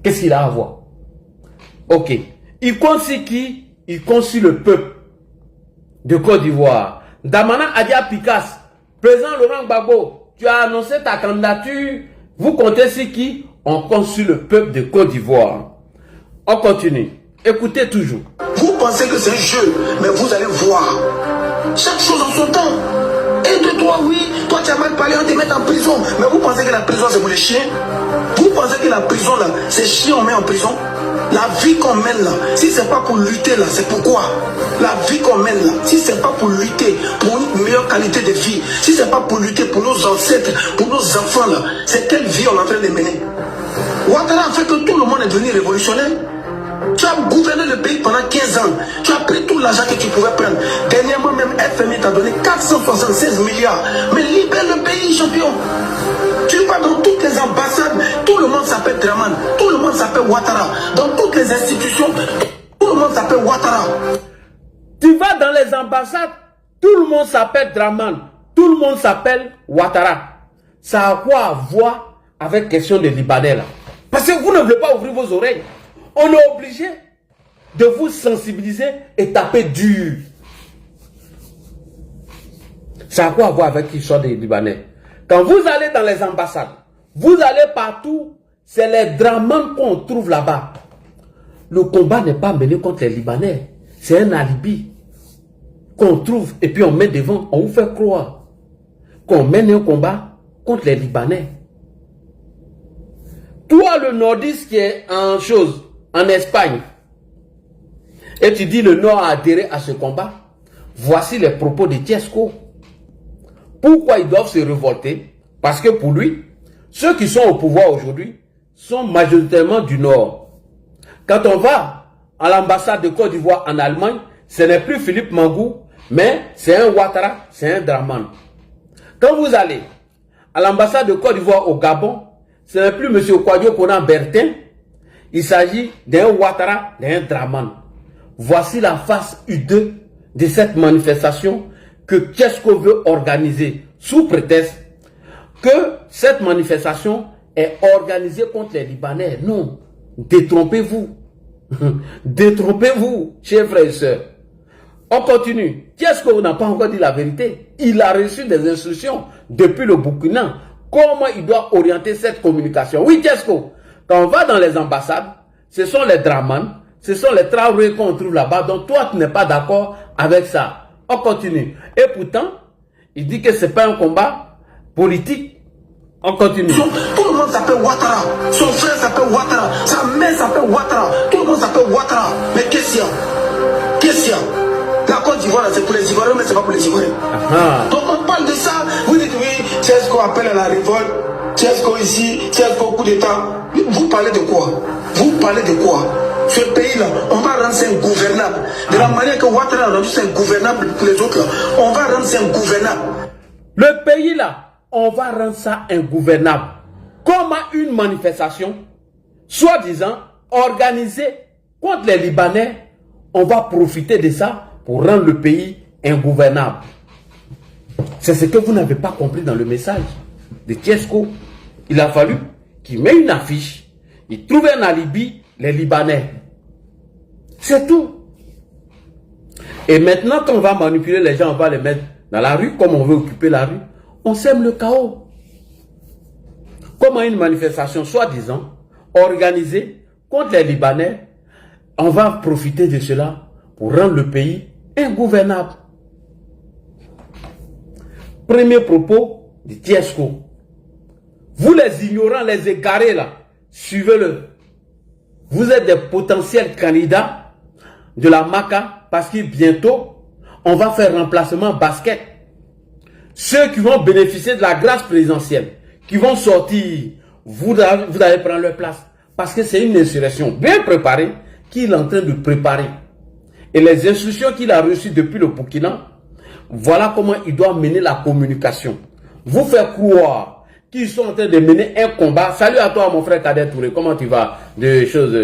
Qu'est-ce qu'il a à voir? Ok. Il compte sur qui? Il compte sur le peuple de Côte d'Ivoire. Damana Adia Picasse, président Laurent Gbagbo, tu as annoncé ta candidature. Vous comptez sur qui? On compte sur le peuple de Côte d'Ivoire. On continue. Écoutez toujours. Vous pensez que c'est un jeu, mais vous allez voir. Chaque chose en son temps. Et de toi, oui, toi tu as mal parlé, on te met en prison. Mais vous pensez que la prison c'est pour les chiens? Vous pensez que la prison là, c'est chiens on met en prison? La vie qu'on mène là, si c'est pas pour lutter là, c'est pourquoi? La vie qu'on mène là, si c'est pas pour lutter pour une meilleure qualité de vie, si c'est pas pour lutter pour nos ancêtres, pour nos enfants là, c'est quelle vie on est en train de mener? Ouattara a fait que tout le monde est devenu révolutionnaire. Tu as gouverné le pays pendant 15 ans. Tu as pris tout l'argent que tu pouvais prendre. Dernièrement, même FMI t'a donné 476 milliards. Mais libère le pays, champion. Tu vas dans toutes les ambassades, tout le monde s'appelle Draman. Tout le monde s'appelle Ouattara. Dans toutes les institutions, tout le monde s'appelle Ouattara. Tu vas dans les ambassades, tout le monde s'appelle Draman. Tout le monde s'appelle Ouattara. Ça a quoi à voir avec la question des Libanais là? Parce que vous ne voulez pas ouvrir vos oreilles. On est obligé de vous sensibiliser et taper dur. Ça a quoi à voir avec l'histoire des Libanais? Quand vous allez dans les ambassades, vous allez partout, c'est les drames qu'on trouve là-bas. Le combat n'est pas mené contre les Libanais. C'est un alibi qu'on trouve et puis on met devant, on vous fait croire qu'on mène un combat contre les Libanais. Toi, le nordiste qui est en chose, en Espagne, et tu dis le Nord a adhéré à ce combat. Voici les propos de Tiesko. Pourquoi ils doivent se révolter? Parce que pour lui, ceux qui sont au pouvoir aujourd'hui sont majoritairement du Nord. Quand on va à l'ambassade de Côte d'Ivoire en Allemagne, ce n'est plus Philippe Mangou, mais c'est un Ouattara, c'est un Dramane. Quand vous allez à l'ambassade de Côte d'Ivoire au Gabon, ce n'est plus M. Kouadio Konan Bertin, il s'agit d'un Ouattara, d'un Dramane. Voici la face U2 de cette manifestation que Tiesko veut organiser sous prétexte que cette manifestation est organisée contre les Libanais. Non, détrompez-vous. Détrompez-vous, chers frères et sœurs. On continue. Tiesko n'a pas encore dit la vérité. Il a reçu des instructions depuis le Burkina. Comment il doit orienter cette communication? Oui, Tiesko, quand on va dans les ambassades, ce sont les Draman, ce sont les Traoré qu'on trouve là-bas. Donc toi, tu n'es pas d'accord avec ça. On continue. Et pourtant, il dit que ce n'est pas un combat politique. On continue. Tout le monde s'appelle Ouattara. Son frère s'appelle Ouattara. Sa mère s'appelle Ouattara. Tout le monde s'appelle Ouattara. Mais qu'est-ce qu'il y a? Qu'est-ce qu'il y a? La Côte d'Ivoire, c'est pour les Ivoiriens, mais c'est pas pour les Ivoiriens. Donc on parle de ça. Vous dites oui, Tiesko appelle à la révolte. Tiesko ici, Tiesko coup d'État. Vous parlez de quoi? Vous parlez de quoi? Ce pays-là, on va rendre ça ingouvernable. De la manière que Ouattara a rendu ça ingouvernable pour les autres, là, on va rendre ça ingouvernable. Le pays-là, on va rendre ça ingouvernable. Comment une manifestation, soi-disant, organisée contre les Libanais, on va profiter de ça pour rendre le pays ingouvernable. C'est ce que vous n'avez pas compris dans le message de Tiesko. Il a fallu qu'il mette une affiche, il trouve un alibi, les Libanais. C'est tout. Et maintenant, quand on va manipuler les gens, on va les mettre dans la rue, comme on veut occuper la rue, on sème le chaos. Comment une manifestation, soi-disant, organisée contre les Libanais, on va profiter de cela pour rendre le pays ingouvernable. Premier propos de Tiesko. Vous les ignorants, les égarés là, suivez-le. Vous êtes des potentiels candidats de la MACA parce que bientôt, on va faire remplacement basket. Ceux qui vont bénéficier de la grâce présidentielle, qui vont sortir, vous allez prendre leur place. Parce que c'est une insurrection bien préparée qu'il est en train de préparer. Et les instructions qu'il a reçues depuis le Burkina, voilà comment il doit mener la communication. Vous faire croire qu'ils sont en train de mener un combat. Salut à toi mon frère Kader Touré, comment tu vas? Des choses,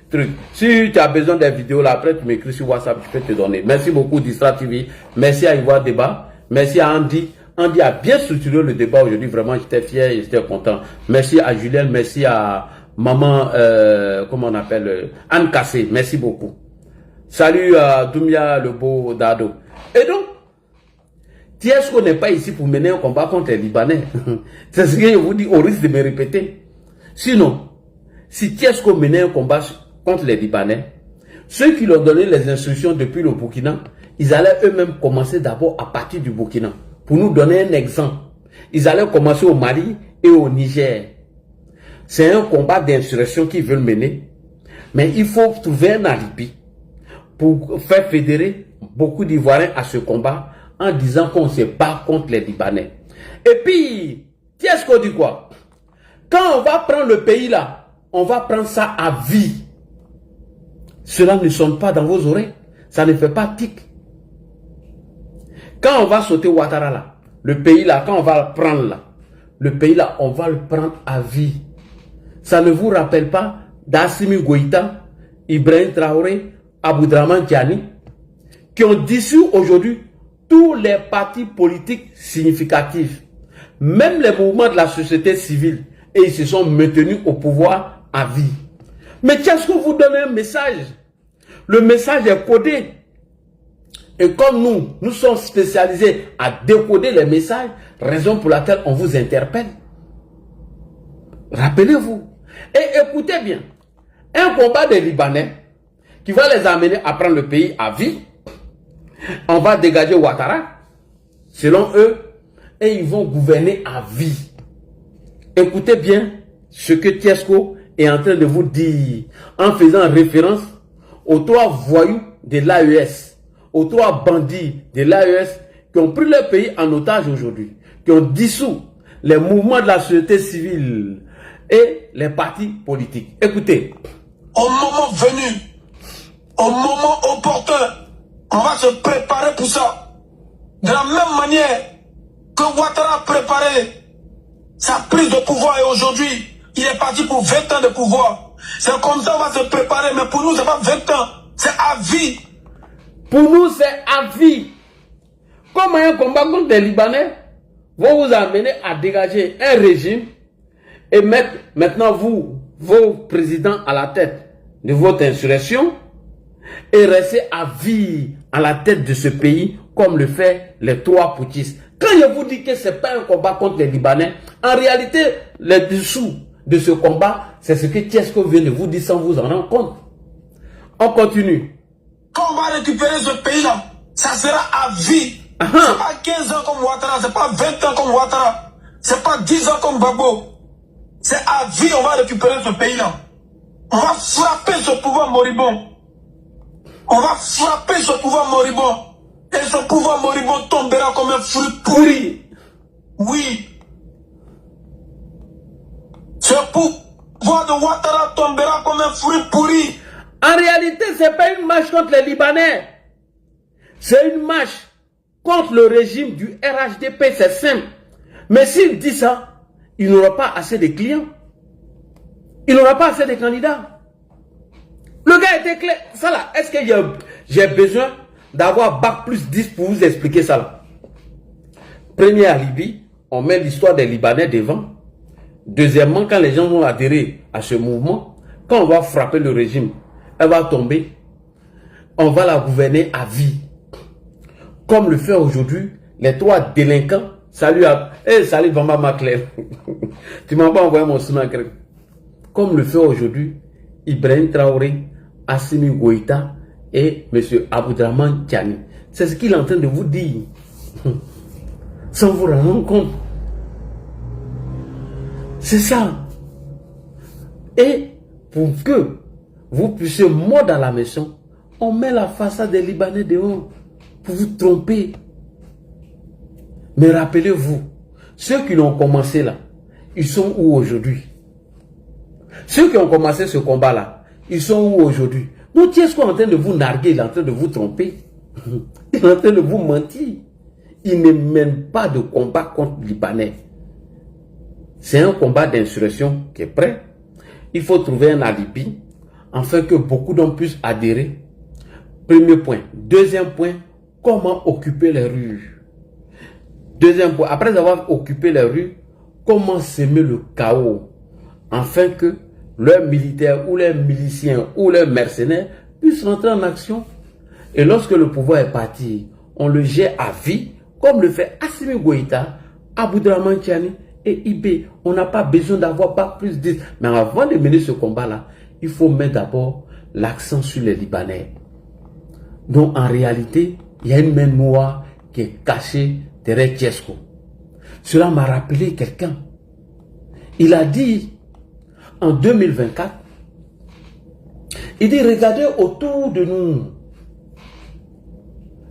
trucs. Si tu as besoin des vidéos là, après tu m'écris sur WhatsApp, je peux te donner. Merci beaucoup Distra TV, merci à Ivoire Débat, merci à Andy. Andy a bien structuré le débat aujourd'hui, vraiment j'étais fier et j'étais content. Merci à Julien, merci à maman, comment on appelle, Anne Kassé, merci beaucoup. Salut à Doumia le beau Dado. Et donc, Tiesko n'est pas ici pour mener un combat contre les Libanais. C'est ce que je vous dis, au risque de me répéter. Sinon, si Tiesko menait un combat contre les Libanais, ceux qui leur donnaient les instructions depuis le Burkina, ils allaient eux-mêmes commencer d'abord à partir du Burkina. Pour nous donner un exemple, ils allaient commencer au Mali et au Niger. C'est un combat d'insurrection qu'ils veulent mener. Mais il faut trouver un alibi pour faire fédérer beaucoup d'Ivoiriens à ce combat en disant qu'on se bat contre les Libanais. Et puis, Tiesko dit quoi? Quand on va prendre le pays là, on va prendre ça à vie. Cela ne sonne pas dans vos oreilles. Ça ne fait pas tic. Quand on va sauter Ouattara là, le pays là, quand on va le prendre là, le pays là, on va le prendre à vie. Ça ne vous rappelle pas d'Assimi Goïta, Ibrahim Traoré, Aboudraman Tiani, qui ont dissous aujourd'hui tous les partis politiques significatifs, même les mouvements de la société civile, et ils se sont maintenus au pouvoir à vie. Mais qu'est-ce que vous donnez un message? Le message est codé. Et comme nous sommes spécialisés à décoder les messages, raison pour laquelle on vous interpelle. Rappelez-vous. Et écoutez bien. Un combat des Libanais qui va les amener à prendre le pays à vie. On va dégager Ouattara, selon eux, et ils vont gouverner à vie. Écoutez bien ce que Tiesko est en train de vous dire en faisant référence aux 3 voyous de l'AES, aux 3 bandits de l'AES qui ont pris leur pays en otage aujourd'hui, qui ont dissous les mouvements de la société civile et les partis politiques. Écoutez. Au moment venu, au moment opportun, on va se préparer pour ça. De la même manière que Ouattara a préparé sa prise de pouvoir et aujourd'hui, il est parti pour 20 ans de pouvoir. C'est comme ça qu'on va se préparer, mais pour nous, c'est pas 20 ans, c'est à vie. Pour nous, c'est à vie. Comme un combat contre les Libanais, vont vous amener à dégager un régime et mettre maintenant vous, vos présidents à la tête de votre insurrection et rester à vie à la tête de ce pays comme le fait les 3 putschistes. Quand je vous dis que ce n'est pas un combat contre les Libanais, en réalité, les dessous de ce combat, c'est ce que Tchesco vient de vous dire sans vous en rendre compte. On continue. Quand on va récupérer ce pays-là, ça sera à vie. C'est pas 15 ans comme Ouattara, c'est pas 20 ans comme Ouattara, c'est pas 10 ans comme Gbagbo. C'est à vie, on va récupérer ce pays-là. On va frapper ce pouvoir moribond. On va frapper ce pouvoir moribond. Et ce pouvoir moribond tombera comme un fruit pourri. Oui. Ce pouvoir de Ouattara tombera comme un fruit pourri. En réalité, ce n'est pas une marche contre les Libanais. C'est une marche contre le régime du RHDP, c'est simple. Mais s'il dit ça, il n'aura pas assez de clients. Il n'aura pas assez de candidats. Le gars était clair. Ça là, est-ce que j'ai besoin d'avoir Bac plus 10 pour vous expliquer ça là? Premier alibi, on met l'histoire des Libanais devant. Deuxièmement, quand les gens vont adhérer à ce mouvement, quand on va frapper le régime, elle va tomber. On va la gouverner à vie. Comme le fait aujourd'hui les 3 délinquants. Salut salut Bamba Macler. Tu m'as pas envoyé mon snack. Comme le fait aujourd'hui Ibrahim Traoré, Assimi Goïta et M. Aboudraman Tiani. C'est ce qu'il est en train de vous dire. Sans vous rendre compte. C'est ça. Et pour que vous puissiez mordre à la maison, on met la façade des Libanais dehors pour vous tromper. Mais rappelez-vous, ceux qui l'ont commencé là, ils sont où aujourd'hui? Ceux qui ont commencé ce combat-là, ils sont où aujourd'hui? Donc, qui est-ce qu'on est en train de vous narguer? Il est en train de vous tromper. Il est en train de vous mentir. Il ne mène pas de combat contre les Libanais. C'est un combat d'insurrection qui est prêt. Il faut trouver un alibi afin que beaucoup d'hommes puissent adhérer. Premier point. Deuxième point, comment occuper les rues? Deuxième point, après avoir occupé les rues, comment semer le chaos afin que leurs militaires ou leurs miliciens ou leurs mercenaires puissent rentrer en action. Et lorsque le pouvoir est parti, on le jette à vie, comme le fait Assimi Goïta, Aboudraman Tiani et Ibé. On n'a pas besoin d'avoir pas plus de... Mais avant de mener ce combat-là, il faut mettre d'abord l'accent sur les Libanais. Donc en réalité, il y a une main noire qui est cachée derrière Tchesco. Cela m'a rappelé quelqu'un. Il a dit en 2024, il dit regardez autour de nous,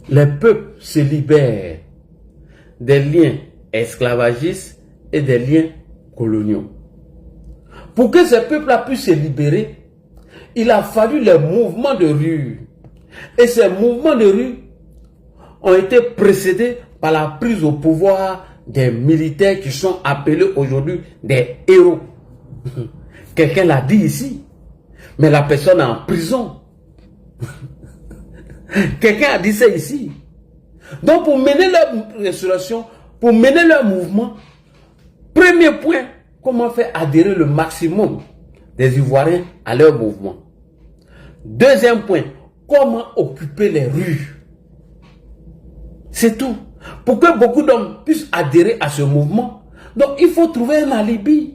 les peuples se libèrent des liens esclavagistes et des liens coloniaux. Pour que ces peuples-là puissent se libérer, il a fallu les mouvements de rue. Et ces mouvements de rue ont été précédés par la prise au pouvoir des militaires qui sont appelés aujourd'hui des héros. Quelqu'un l'a dit ici, mais la personne est en prison. Quelqu'un a dit ça ici. Donc pour mener leur restauration, pour mener leur mouvement, premier point, comment faire adhérer le maximum des Ivoiriens à leur mouvement. Deuxième point, comment occuper les rues. C'est tout. Pour que beaucoup d'hommes puissent adhérer à ce mouvement, donc il faut trouver un alibi.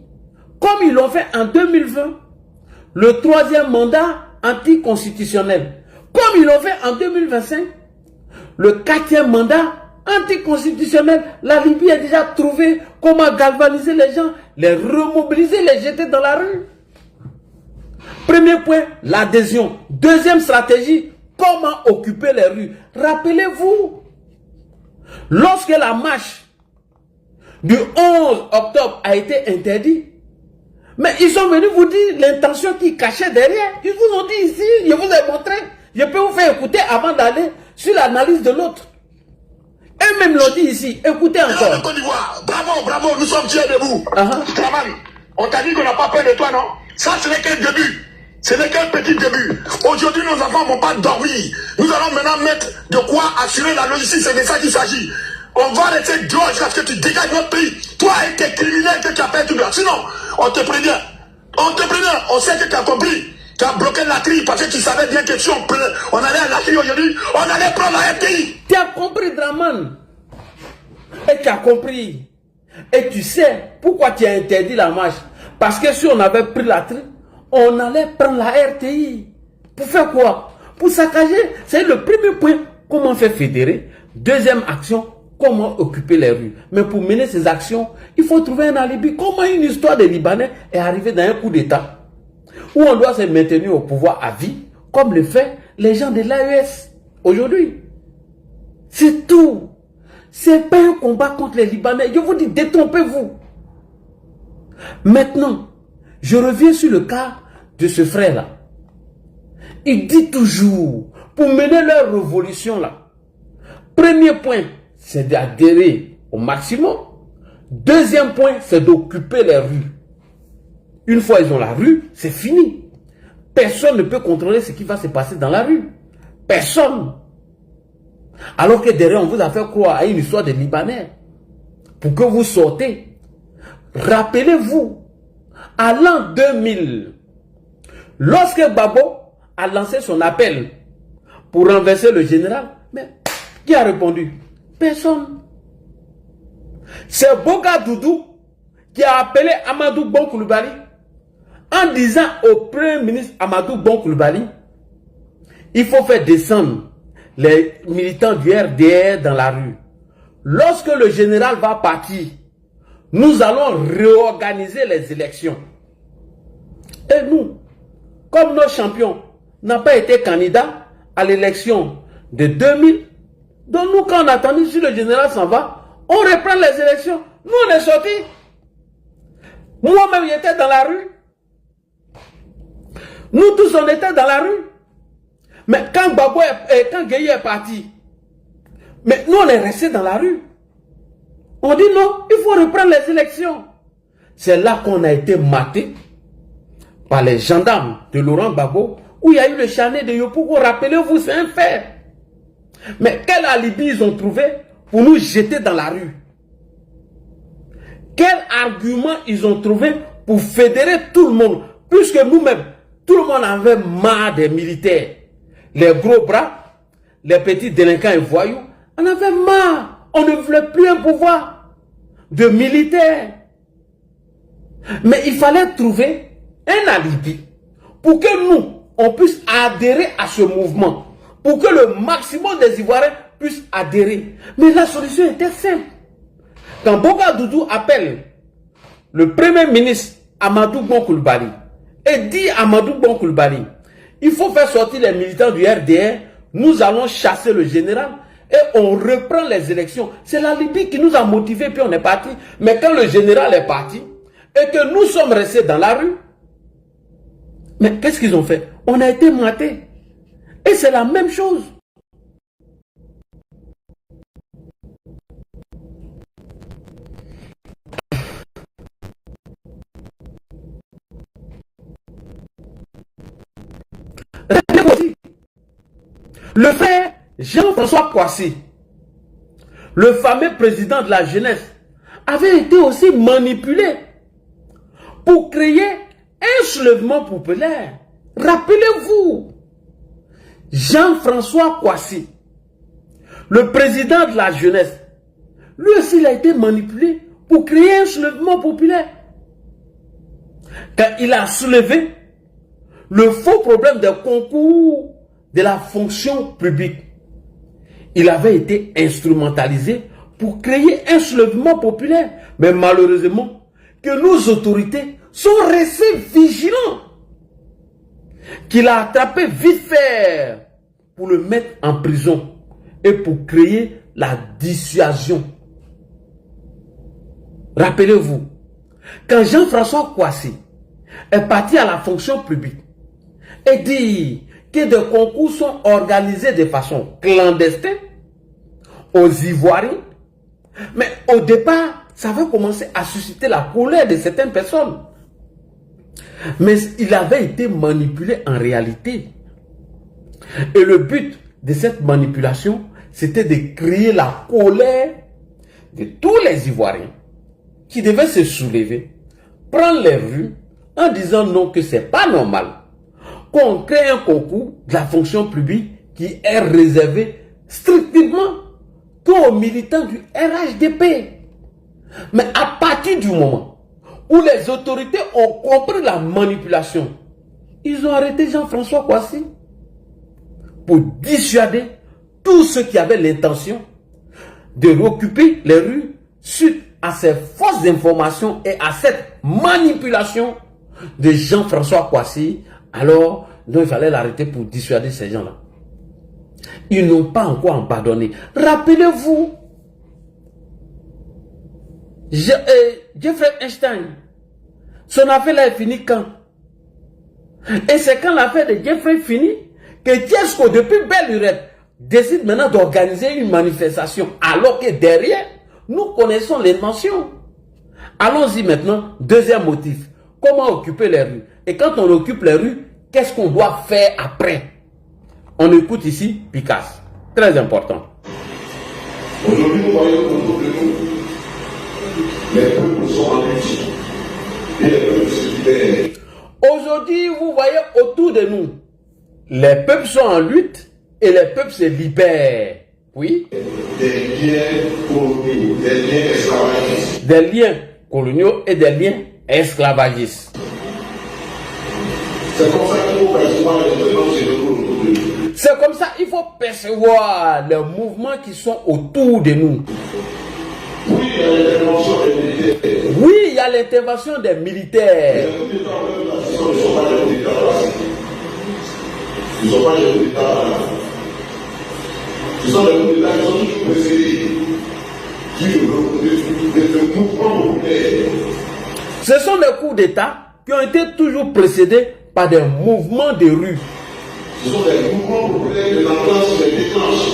Comme ils l'ont fait en 2020, le 3e mandat anticonstitutionnel. Comme ils l'ont fait en 2025, le 4e mandat anticonstitutionnel. La Libye a déjà trouvé comment galvaniser les gens, les remobiliser, les jeter dans la rue. Premier point, l'adhésion. Deuxième stratégie, comment occuper les rues. Rappelez-vous, lorsque la marche du 11 octobre a été interdite, mais ils sont venus vous dire l'intention qu'ils cachaient derrière. Ils vous ont dit ici, je vous ai montré. Je peux vous faire écouter avant d'aller sur l'analyse de l'autre. Eux-mêmes l'ont dit ici. Écoutez encore. De Côte d'Ivoire, bravo, bravo, nous sommes fiers de vous. Uh-huh. On t'a dit qu'on n'a pas peur de toi, non? Ça, ce n'est qu'un début. Ce n'est qu'un petit début. Aujourd'hui, nos enfants ne vont pas dormir. Nous allons maintenant mettre de quoi assurer la logistique. C'est de ça qu'il s'agit. On va rester dehors jusqu'à ce que tu dégages notre pays. Toi et tes criminels que tu appelles tout là. Sinon, on te prévient. On sait que tu as compris. Tu as bloqué la tri parce que tu savais bien que si on allait à la tri aujourd'hui, on allait prendre la RTI. Tu as compris, Draman. Et tu as compris. Et tu sais pourquoi tu as interdit la marche. Parce que si on avait pris la tri, on allait prendre la RTI. Pour faire quoi? Pour saccager. C'est le premier point. Comment faire fédérer? Deuxième action, comment occuper les rues. Mais pour mener ces actions, il faut trouver un alibi. Comment une histoire des Libanais est arrivée dans un coup d'État où on doit se maintenir au pouvoir à vie, comme le fait les gens de l'AES aujourd'hui. C'est tout. C'est pas un combat contre les Libanais. Je vous dis, détrompez-vous. Maintenant, je reviens sur le cas de ce frère-là. Il dit toujours, pour mener leur révolution-là, premier point, c'est d'adhérer au maximum. Deuxième point, c'est d'occuper les rues. Une fois ils ont la rue, c'est fini. Personne ne peut contrôler ce qui va se passer dans la rue. Personne. Alors que derrière, on vous a fait croire à une histoire de Libanais. Pour que vous sortez. Rappelez-vous, à l'an 2000, lorsque Babo a lancé son appel pour renverser le général, mais qui a répondu? Personne. C'est Boga Doudou qui a appelé Amadou Bon Coulibaly en disant au Premier ministre Amadou Bon Coulibaly, il faut faire descendre les militants du RDR dans la rue. Lorsque le général va partir, nous allons réorganiser les élections. Et nous, comme nos champions n'ont pas été candidats à l'élection de 2000, donc nous, quand on attendait si le général s'en va, on reprend les élections. Nous, on est sortis. Moi-même, j'étais dans la rue. Nous tous, on était dans la rue. Mais quand Gueye est parti, mais nous, on est restés dans la rue. On dit non, il faut reprendre les élections. C'est là qu'on a été maté par les gendarmes de Laurent Gbagbo, où il y a eu le chanet de Yopougo. Rappelez-vous, c'est un fait. Mais quel alibi ils ont trouvé pour nous jeter dans la rue? Quel argument ils ont trouvé pour fédérer tout le monde? Puisque nous-mêmes, tout le monde avait marre des militaires. Les gros bras, les petits délinquants et voyous, on avait marre. On ne voulait plus un pouvoir de militaires. Mais il fallait trouver un alibi pour que nous, on puisse adhérer à ce mouvement. Pour que le maximum des Ivoiriens puissent adhérer. Mais la solution était simple. Quand Boga Doudou appelle le Premier ministre Amadou Bon Coulibaly et dit à Amadou Bon Coulibaly, il faut faire sortir les militants du RDR, nous allons chasser le général et on reprend les élections. C'est la Libye qui nous a motivés, puis on est parti. Mais quand le général est parti et que nous sommes restés dans la rue, mais qu'est-ce qu'ils ont fait? On a été matés. Et c'est la même chose. Le frère Jean-François Kouassi, le fameux président de la jeunesse, avait été aussi manipulé pour créer un soulèvement populaire. Rappelez-vous, Jean-François Kouassi, le président de la jeunesse, lui aussi il a été manipulé pour créer un soulèvement populaire. Quand il a soulevé le faux problème des concours de la fonction publique, il avait été instrumentalisé pour créer un soulèvement populaire. Mais malheureusement, que nos autorités sont restées vigilants, qu'il a attrapé vite fait pour le mettre en prison et pour créer la dissuasion. Rappelez-vous, quand Jean-François Kouassi est parti à la fonction publique et dit que des concours sont organisés de façon clandestine aux Ivoiriens, mais au départ, ça va commencer à susciter la colère de certaines personnes. Mais il avait été manipulé en réalité. Et le but de cette manipulation, c'était de créer la colère de tous les Ivoiriens qui devaient se soulever, prendre les rues en disant non, que c'est pas normal qu'on crée un concours de la fonction publique qui est réservé strictement qu'aux militants du RHDP. Mais à partir du moment où les autorités ont compris la manipulation, ils ont arrêté Jean-François Kouassi pour dissuader tous ceux qui avaient l'intention de réoccuper les rues suite à ces fausses informations et à cette manipulation de Jean-François Kouassi. Alors, donc il fallait l'arrêter pour dissuader ces gens-là. Ils n'ont pas encore abandonné. Rappelez-vous, Jeffrey Einstein, son affaire là est finie quand? Et c'est quand l'affaire de Jeffrey finit que Tiesco, depuis belle lurette, décide maintenant d'organiser une manifestation, alors que derrière, nous connaissons l'intention. Allons-y maintenant, deuxième motif. Comment occuper les rues? Et quand on occupe les rues, qu'est-ce qu'on doit faire après? On écoute ici Picasse. Très important. Aujourd'hui, nous voyons autour de nous, les peuples sont en lutte. Et les peuples se libèrent. Aujourd'hui, vous voyez autour de nous, les peuples sont en lutte et les peuples se libèrent. Oui. Des liens coloniaux, des liens esclavagistes. Des liens coloniaux et des liens esclavagistes. C'est comme ça qu'il faut percevoir les mouvements qui sont autour de nous. C'est comme ça qu'il faut percevoir les mouvements qui sont autour de nous. Oui, il y a l'intervention des militaires. Oui, il y a l'intervention des militaires. Les coups d'État, ne sont pas des coups d'État classiques. Ils ne sont pas des coups d'État. Ils sont des coups d'État qui sont toujours précédés de mouvements populaires. Ce sont des coups d'État qui ont été toujours précédés par des mouvements de rue. Ce sont des mouvements populaires que la classe les déclenche.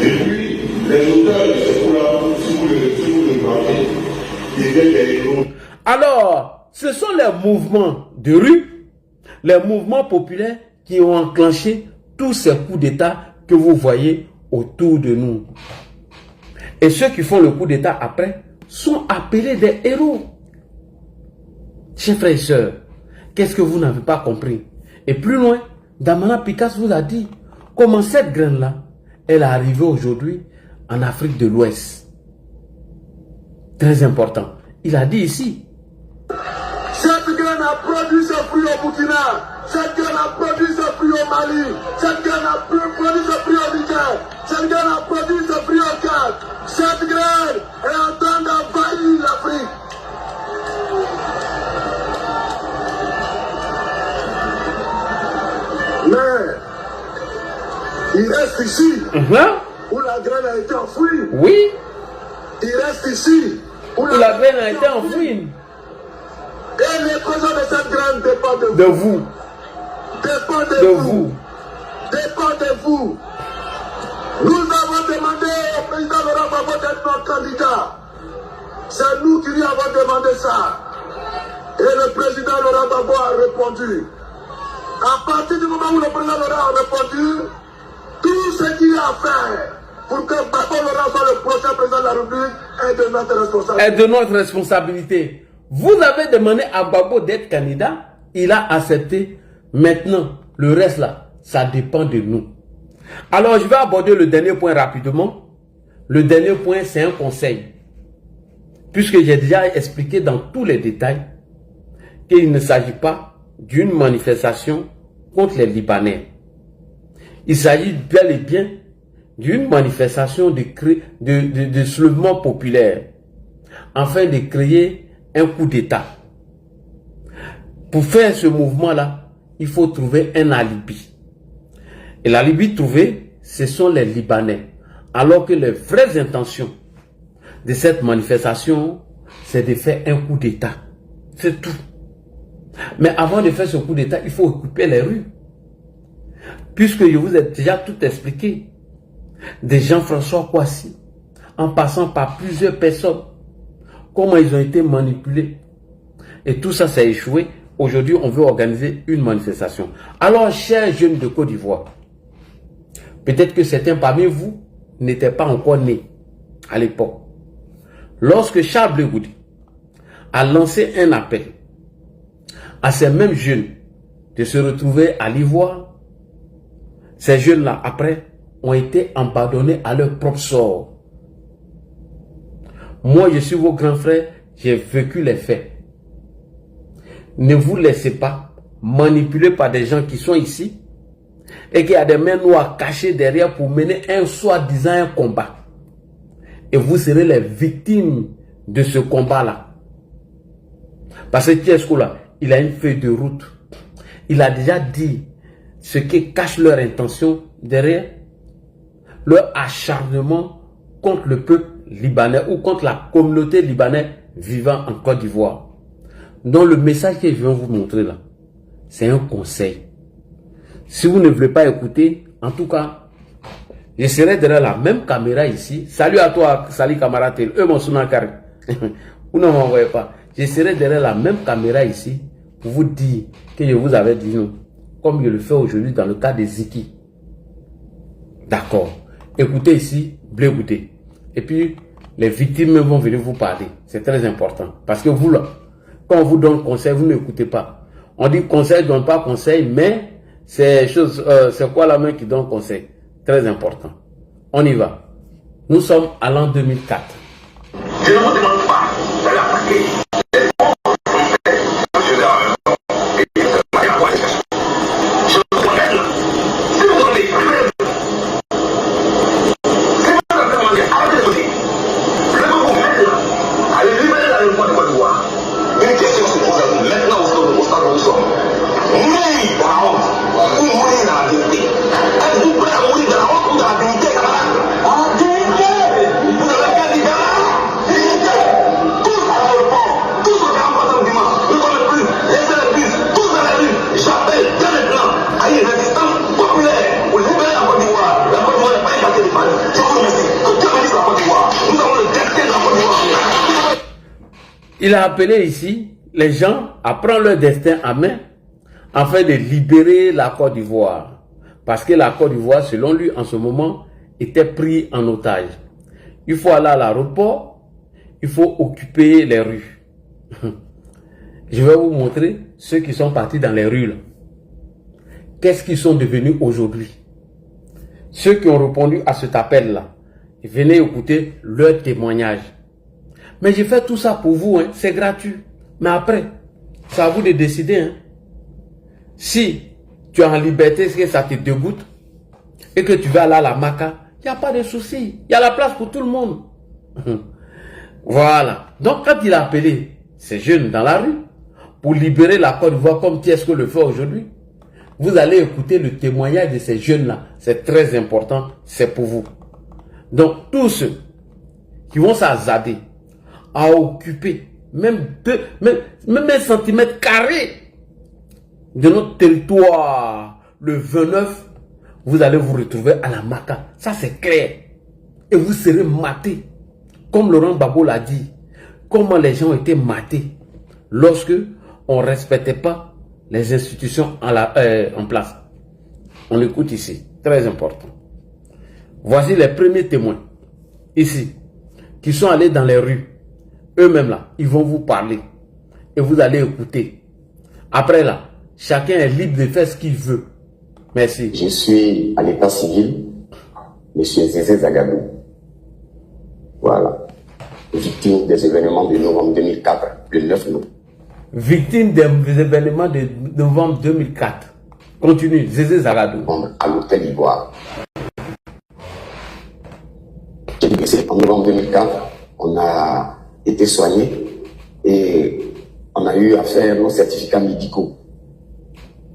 Et puis, les auteurs de ces coups-là, si vous le marquez, deviennent des héros. Alors, ce sont les mouvements de rue, les mouvements populaires qui ont enclenché tous ces coups d'État que vous voyez autour de nous. Et ceux qui font le coup d'État après sont appelés des héros. Chers frères et sœurs, qu'est-ce que vous n'avez pas compris? Et plus loin, Damana Picasse vous a dit comment cette graine-là, elle est arrivée aujourd'hui en Afrique de l'Ouest. Très important. Il a dit ici. Cette graine a produit ses fruits au Burkina. Cette graine a produit ses fruits au Mali. Cette graine a produit ses fruits au Niger. Cette graine a produit ses fruits au Tchad. Cette graine est en train d'envahir l'Afrique. Mais il reste ici où la graine a été enfouie. Oui. Il reste ici où la graine a été enfouie. Et les présents de cette graine dépendent de vous. Dépend de vous. Dépend de vous. Nous avons demandé au président Laurent Gbagbo d'être notre candidat. C'est nous qui lui avons demandé ça. Et le président Laurent Gbagbo a répondu. À partir du moment où le président Laurent a répondu, tout ce qu'il y a à faire pour que Gbagbo Laurent soit le prochain président de la République est de notre responsabilité. Est de notre responsabilité. Vous avez demandé à Gbagbo d'être candidat, il a accepté. Maintenant, le reste là, ça dépend de nous. Alors, je vais aborder le dernier point rapidement. Le dernier point, c'est un conseil. Puisque j'ai déjà expliqué dans tous les détails qu'il ne s'agit pas d'une manifestation contre les Libanais. Il s'agit bel et bien d'une manifestation de soulèvement populaire afin de créer un coup d'État. Pour faire ce mouvement-là, il faut trouver un alibi. Et la Libye trouvée, ce sont les Libanais. Alors que les vraies intentions de cette manifestation, c'est de faire un coup d'État. C'est tout. Mais avant de faire ce coup d'État, il faut occuper les rues. Puisque je vous ai déjà tout expliqué. De Jean-François Kouassi, en passant par plusieurs personnes, comment ils ont été manipulés. Et tout ça, ça a échoué. Aujourd'hui, on veut organiser une manifestation. Alors, chers jeunes de Côte d'Ivoire, peut-être que certains parmi vous n'étaient pas encore nés à l'époque. Lorsque Charles Blé Goudé a lancé un appel à ces mêmes jeunes de se retrouver à l'Ivoire, ces jeunes-là, après, ont été abandonnés à leur propre sort. Moi, je suis vos grands frères, j'ai vécu les faits. Ne vous laissez pas manipuler par des gens qui sont ici et qui a des mains noires cachées derrière pour mener un soi-disant un combat. Et vous serez les victimes de ce combat-là. Parce que Tiesco là, il a une feuille de route. Il a déjà dit ce qui cache leur intention derrière, leur acharnement contre le peuple libanais ou contre la communauté libanaise vivant en Côte d'Ivoire. Donc le message que je viens vous montrer là, c'est un conseil. Si vous ne voulez pas écouter, en tout cas, je serai derrière la même caméra ici. Salut à toi, salut camarade, eux mon sonakari. Vous ne m'envoyez pas. Je serai derrière la même caméra ici pour vous dire que je vous avais dit non. Comme je le fais aujourd'hui dans le cas de Ziki. D'accord. Écoutez ici, Blé Goudé. Et puis, les victimes vont venir vous parler. C'est très important. Parce que vous, là, quand on vous donne conseil, vous n'écoutez pas. On dit conseil, donne pas conseil, mais c'est quoi la main qui donne conseil? Très important. On y va. Nous sommes à l'an 2004. Je ne vous demande pas d'aller attaquer les fonds français nationaux et de manière coalition. Je vous promets, si vous donnez crème, si vous demandez, arrêtez de donner, je vais vous mettre là, à libérer la réforme de Côte d'Ivoire. Une question se pose à vous maintenant au stade où nous sommes. Mourir dans la honte ou mourir dans la dignité? Êtes-vous prêt à mourir dans la honte ou dans la dignité, camarade? En dignité! Vous avez qu'à dire dignité! Tous à l'aéroport, tous au camp du dimanche, ne connaissent plus, laissez les bus, tous dans les rues. J'appelle dès maintenant à une résistance populaire pour libérer la Côte d'Ivoire. La Côte d'Ivoire n'est pas une quartier de Paris. Je vous remercie. Que Dieu bénisse la Côte d'Ivoire. Nous avons le destin de la Côte d'Ivoire. Il a appelé ici les gens à prendre leur destin en main afin de libérer la Côte d'Ivoire. Parce que la Côte d'Ivoire, selon lui, en ce moment, était pris en otage. Il faut aller à l'aéroport, il faut occuper les rues. Je vais vous montrer ceux qui sont partis dans les rues. Qu'est-ce qu'ils sont devenus aujourd'hui? Ceux qui ont répondu à cet appel-là, venez écouter leur témoignage. Mais j'ai fait tout ça pour vous, hein. C'est gratuit. Mais après, c'est à vous de décider. Hein. Si tu es en liberté, est-ce que ça te dégoûte et que tu vas aller à la Maca, il n'y a pas de souci. Il y a la place pour tout le monde. Voilà. Donc, quand il a appelé ces jeunes dans la rue pour libérer la Côte d'Ivoire comme Tiesco le fait aujourd'hui, vous allez écouter le témoignage de ces jeunes-là. C'est très important. C'est pour vous. Donc, tous ceux qui vont s'azader à occuper même un centimètre carré de notre territoire le 29, vous allez vous retrouver à la Maca. Ça, c'est clair. Et vous serez matés. Comme Laurent Gbagbo l'a dit. Comment les gens ont été matés lorsque on ne respectait pas les institutions en place. On écoute ici. Très important. Voici les premiers témoins. Ici. Qui sont allés dans les rues. Eux-mêmes là. Ils vont vous parler. Et vous allez écouter. Après là. Chacun est libre de faire ce qu'il veut. Merci. Je suis à l'état civil, M. Zézé Zagadou. Voilà. Victime des événements de novembre 2004, le 9 novembre. Victime des événements de novembre 2004. Continue, Zézé Zagadou. À l'hôtel Ivoire. J'ai dit que c'est en novembre 2004, on a été soigné et on a eu à faire nos certificats médicaux.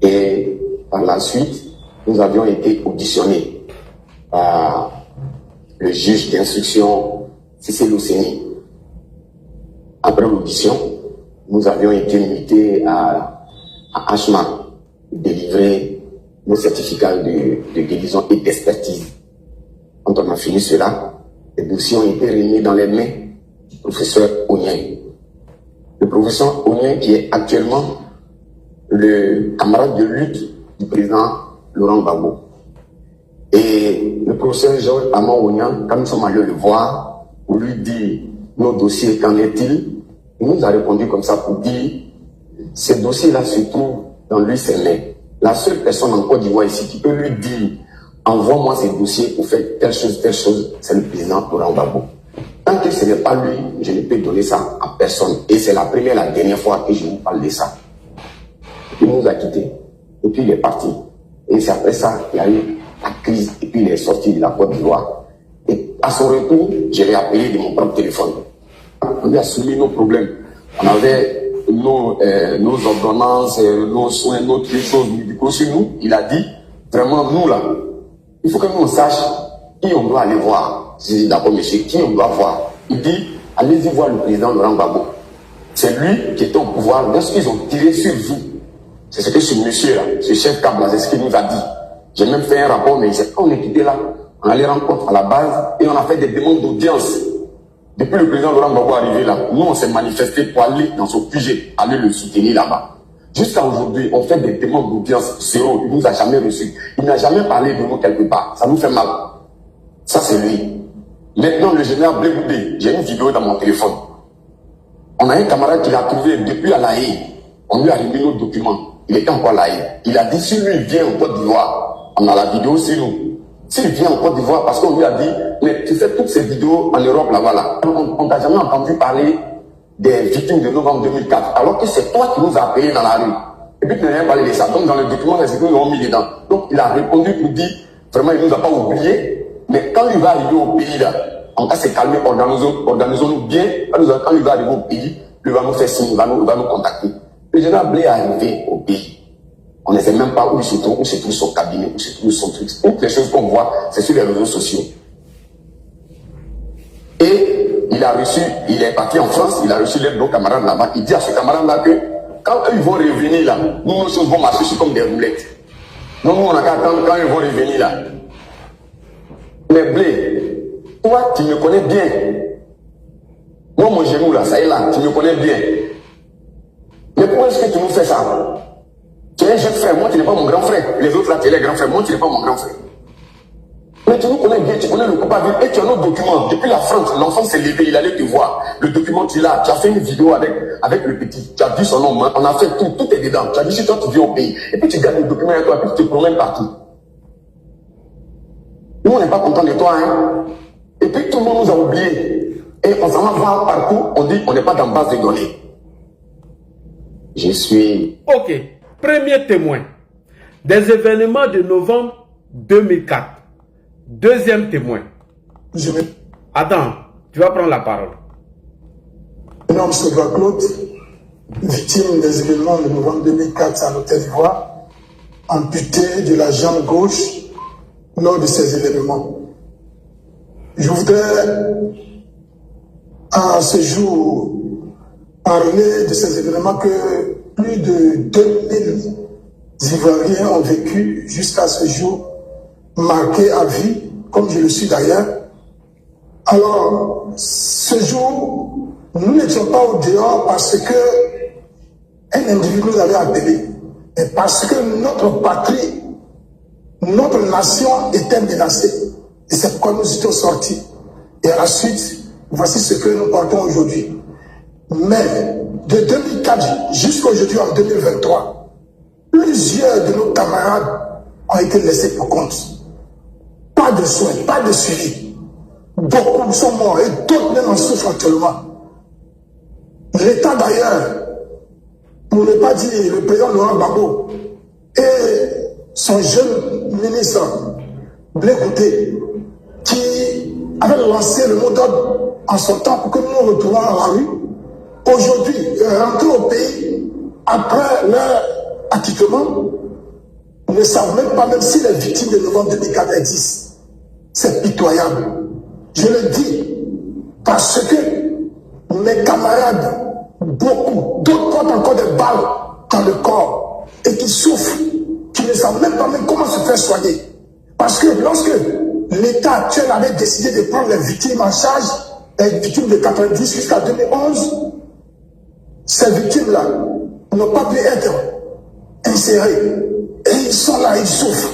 Et par la suite, nous avions été auditionnés par le juge d'instruction Cissé Loceni. Après l'audition, nous avions été invités à Ashma délivrer nos certificats de guérison et d'expertise. Quand on a fini cela, les dossiers ont été remis dans les mains du professeur Onyen. Le professeur Onyen qui est actuellement le camarade de lutte du président Laurent Gbagbo. Et le professeur Georges Amon Onyen, quand nous sommes allés le voir, pour lui dire nos dossiers, qu'en est-il, il nous a répondu comme ça pour dire ces dossiers-là se trouvent dans lui, ses mains. La seule personne en Côte d'Ivoire ici qui peut lui dire envoie-moi ces dossiers pour faire telle chose, c'est le président Laurent Gbagbo. Tant que ce n'est pas lui, je ne peux donner ça à personne. Et c'est la première et la dernière fois que je vous parle de ça. Il nous a quittés. Et puis il est parti. Et c'est après ça qu'il y a eu la crise. Et puis il est sorti de la Côte d'Ivoire. Et à son retour, je l'ai appelé de mon propre téléphone. On lui a soumis nos problèmes. On avait nos ordonnances, nos soins, nos choses médicaux sur nous. Il a dit, vraiment, nous là, il faut que nous on sache qui on doit aller voir. Je dis d'accord, monsieur, qui on doit voir? Il dit, allez-y voir le président Laurent Gbagbo. C'est lui qui était au pouvoir lorsqu'ils ont tiré sur vous. C'est ce que ce monsieur-là, ce chef câble, c'est ce qu'il nous a dit. J'ai même fait un rapport, mais quand on est quitté là, on allait rencontrer à la base et on a fait des demandes d'audience. Depuis le président Laurent Gbagbo est arrivé là, nous on s'est manifesté pour aller dans son QG, aller le soutenir là-bas. Jusqu'à aujourd'hui, on fait des demandes d'audience zéro. Il ne nous a jamais reçus. Il n'a jamais parlé de nous quelque part. Ça nous fait mal. Ça, c'est lui. Maintenant, le général Blé, j'ai une vidéo dans mon téléphone. On a un camarade qui l'a trouvé depuis à La Haye. On lui a remis nos documents. Il était encore à La Haye. Il a dit, si lui vient en Côte d'Ivoire, on a la vidéo sur nous. S'il vient en Côte d'Ivoire, parce qu'on lui a dit, mais tu fais toutes ces vidéos en Europe là-bas là. On t'a jamais entendu parler des victimes de novembre 2004, alors que c'est toi qui nous as appelés dans la rue. Et puis tu n'as rien parlé de ça. Donc dans le document, c'est ce que nous avons mis dedans. Donc il a répondu pour dire, vraiment il ne nous a pas oubliés, mais quand il va arriver au pays là, on va se calmer, organisons-nous bien. Quand il va arriver au pays, il va nous faire signe, il va nous contacter. Le général Blé est arrivé au pays. On ne sait même pas où il se trouve son cabinet, où se trouve son truc. Toutes les choses qu'on voit, c'est sur les réseaux sociaux. Et il est parti en France, il a reçu l'aide de nos camarades là-bas. Il dit à ce camarade-là que quand eux ils vont revenir là, nos choses vont marcher comme des roulettes. Donc nous on a qu'à attendre quand ils vont revenir là. Mais Blé, toi tu me connais bien. Moi mon genou là, ça y est là, tu me connais bien. Mais pourquoi est-ce que tu nous fais ça? Tu es un jeune frère, moi tu n'es pas mon grand frère. Les autres là tu es les grands frères, moi tu n'es pas mon grand frère. Mais tu nous connais bien, tu connais le coupable et tu as nos documents. Depuis la France, l'enfant s'est levé, il allait te voir. Le document tu l'as, tu as fait une vidéo avec le petit, tu as dit son nom, on a fait tout est dedans. Tu as dit si toi tu viens au pays, et puis tu gardes le document avec toi, et puis tu te promènes partout. Nous on n'est pas content de toi, hein. Et puis tout le monde nous a oubliés. Et on s'en va voir partout, on dit on n'est pas dans base de données. Je suis... Ok, premier témoin des événements de novembre 2004. Deuxième témoin. Attends, tu vas prendre la parole. Mon nom est Claude, victime des événements de novembre 2004 à l'Hôtel d'Ivoire, amputé de la jambe gauche lors de ces événements. Je voudrais à ce jour parler de ces événements que plus de 2000 Ivoiriens ont vécu jusqu'à ce jour, marqué à vie, comme je le suis d'ailleurs. Alors, ce jour, nous n'étions pas au dehors parce que un individu nous avait appelés, mais parce que notre patrie, notre nation était menacée. Et c'est pourquoi nous étions sortis. Et à la suite, voici ce que nous portons aujourd'hui. Mais de 2004 jusqu'à aujourd'hui, en 2023, plusieurs de nos camarades ont été laissés pour compte. Pas de soins, pas de suivi. Beaucoup sont morts et d'autres même en souffrent actuellement. L'État d'ailleurs, pour ne pas dire le président Laurent Gbagbo et son jeune ministre Blé Kouté, qui avait lancé le mot d'ordre en son temps pour que nous nous retrouvions à la rue, aujourd'hui, rentrer au pays après leur acquittement, ne ne savent même pas même si les victimes de novembre 2004 existent. C'est pitoyable. Je le dis parce que mes camarades, beaucoup, d'autres portent encore des balles dans le corps et qui souffrent, qui ne savent même pas même comment se faire soigner. Parce que lorsque l'État actuel avait décidé de prendre les victimes en charge, les victimes de 90 jusqu'à 2011, ces victimes-là n'ont pas pu être insérées. Et ils sont là, ils souffrent.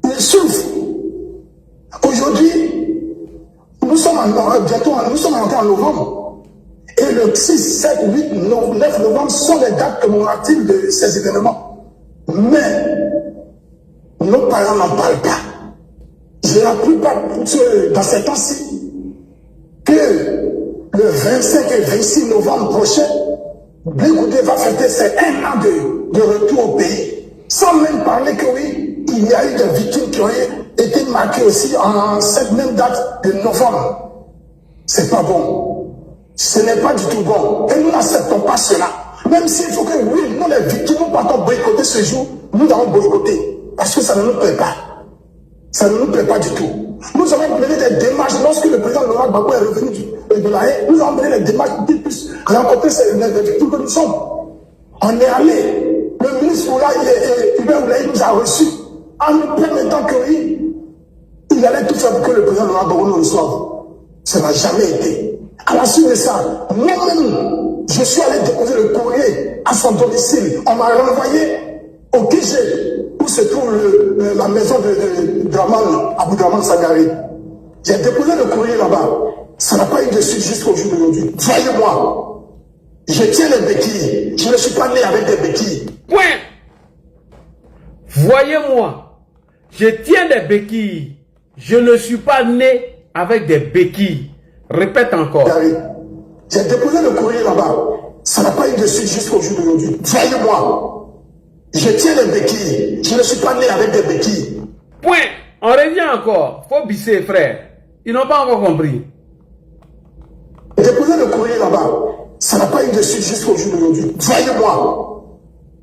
Ils souffrent. Aujourd'hui, nous sommes bientôt entrés en novembre. Et le 6, 7, 8, 9 novembre sont les dates commémoratives de ces événements. Mais nos parents n'en parlent pas. J'ai appris dans ces temps-ci que le 25 et 26 novembre prochain, Blé-Goudé va fêter ses 1 an de retour au pays. Sans même parler que oui, il y a eu des victimes qui ont été marquées aussi en cette même date de novembre. C'est pas bon. Ce n'est pas du tout bon. Et nous n'acceptons pas cela. Même s'il faut que oui, nous les victimes, nous partons boycotter ce jour, nous allons boycotter. Parce que ça ne nous plaît pas. Ça ne nous plaît pas du tout. Nous avons mené des démarches lorsque le président Laurent Gbagbo est revenu de la haie. Nous avons mené des démarches pour qu'il puisse rencontrer les victimes que nous sommes. On est allé. Le ministre Hubert Oulaye nous a reçus en nous permettant que oui, il allait tout faire pour que le président Laurent Gbagbo nous reçoive. Ça n'a jamais été. À la suite de ça, moi-même, je suis allé déposer le courrier à son domicile. On m'a renvoyé au QG, où se trouve la maison de Aboudraman Sagari. J'ai déposé le courrier là-bas. Ça n'a pas eu de suite jusqu'au jour d'aujourd'hui. Voyez-moi, je tiens les béquilles. Je ne suis pas né avec des béquilles. Point. Voyez-moi, je tiens des béquilles. Je ne suis pas né avec des béquilles. Répète encore. J'ai déposé le courrier là-bas. Ça n'a pas eu de suite jusqu'au jour d'aujourd'hui. Voyez-moi, je tiens les béquilles. Je ne suis pas né avec des béquilles. Point. On revient encore. Faut bisser, frère. Ils n'ont pas encore compris. J'ai déposé le courrier là-bas. Ça n'a pas eu de suite jusqu'au jour d'aujourd'hui. Voyez-moi,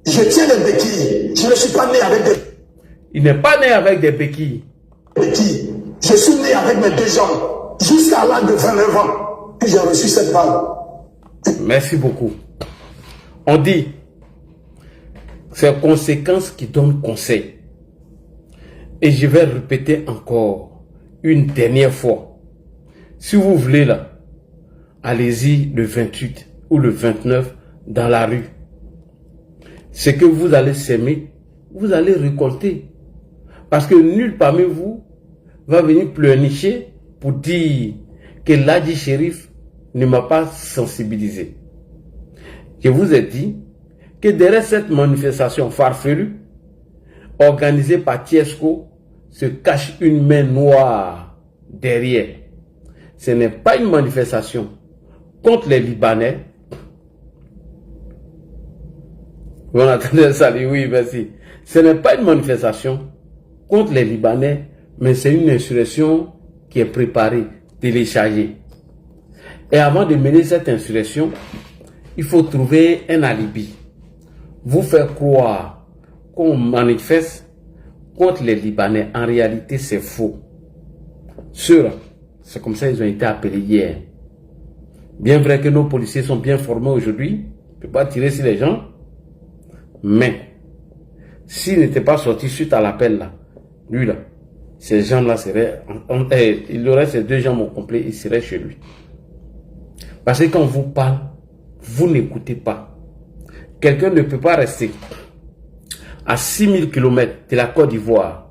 je tiens les béquilles. Je ne suis pas né avec des... Il n'est pas né avec des béquilles. Béquilles. Je suis né avec mes 2 jambes. Jusqu'à l'âge de 29 ans que j'ai reçu cette balle. Merci beaucoup. On dit, c'est conséquences qui donnent conseil. Et je vais répéter encore une dernière fois. Si vous voulez là, allez-y le 28 ou le 29 dans la rue. Ce que vous allez s'aimer, vous allez récolter. Parce que nul parmi vous va venir pleurnicher pour dire que l'Adji Shérif ne m'a pas sensibilisé. Je vous ai dit que derrière cette manifestation farfelue, organisée par Tiesco, se cache une main noire derrière. Ce n'est pas une manifestation contre les Libanais. On attendait ça, oui, merci. Ce n'est pas une manifestation contre les Libanais, mais c'est une insurrection qui est préparée, téléchargée. Et avant de mener cette insurrection, il faut trouver un alibi. Vous faire croire qu'on manifeste contre les Libanais. En réalité, c'est faux. C'est comme ça qu'ils ont été appelés hier. Bien vrai que nos policiers sont bien formés aujourd'hui. On ne peut pas tirer sur les gens. Mais, s'ils n'étaient pas sortis suite à l'appel là, lui là, ces gens-là seraient, il aurait ses 2 jambes au complet, il serait chez lui. Parce que quand on vous parle, vous n'écoutez pas. Quelqu'un ne peut pas rester à 6000 km de la Côte d'Ivoire,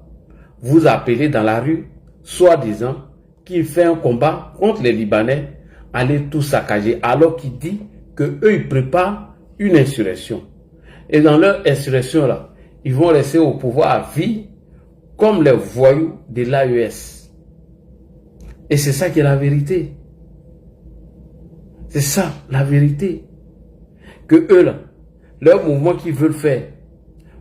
vous appelez dans la rue, soi-disant qu'il fait un combat contre les Libanais, aller tout saccager, alors qu'il dit que eux ils préparent une insurrection. Et dans leur insurrection là, ils vont rester au pouvoir à vie, comme les voyous de l'AES. Et c'est ça qui est la vérité. C'est ça, la vérité. Que eux, là, leur mouvement qu'ils veulent faire,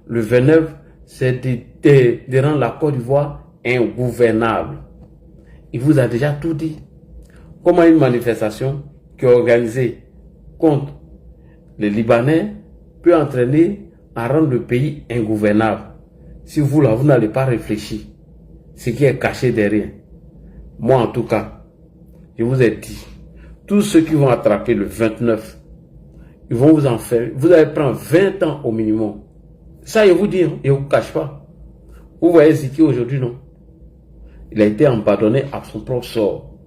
le 29, c'est de rendre la Côte d'Ivoire ingouvernable. Il vous a déjà tout dit. Comment une manifestation qui est organisée contre les Libanais peut entraîner à rendre le pays ingouvernable. si vous là, vous n'allez pas réfléchir, ce qui est caché derrière. Moi, en tout cas, je vous ai dit, tous ceux qui vont attraper le 29, ils vont vous en faire, vous allez prendre 20 ans au minimum. Ça, je vous dis, hein, je ne vous cache pas. Vous voyez Ziki aujourd'hui, non? Il a été abandonné à son propre sort.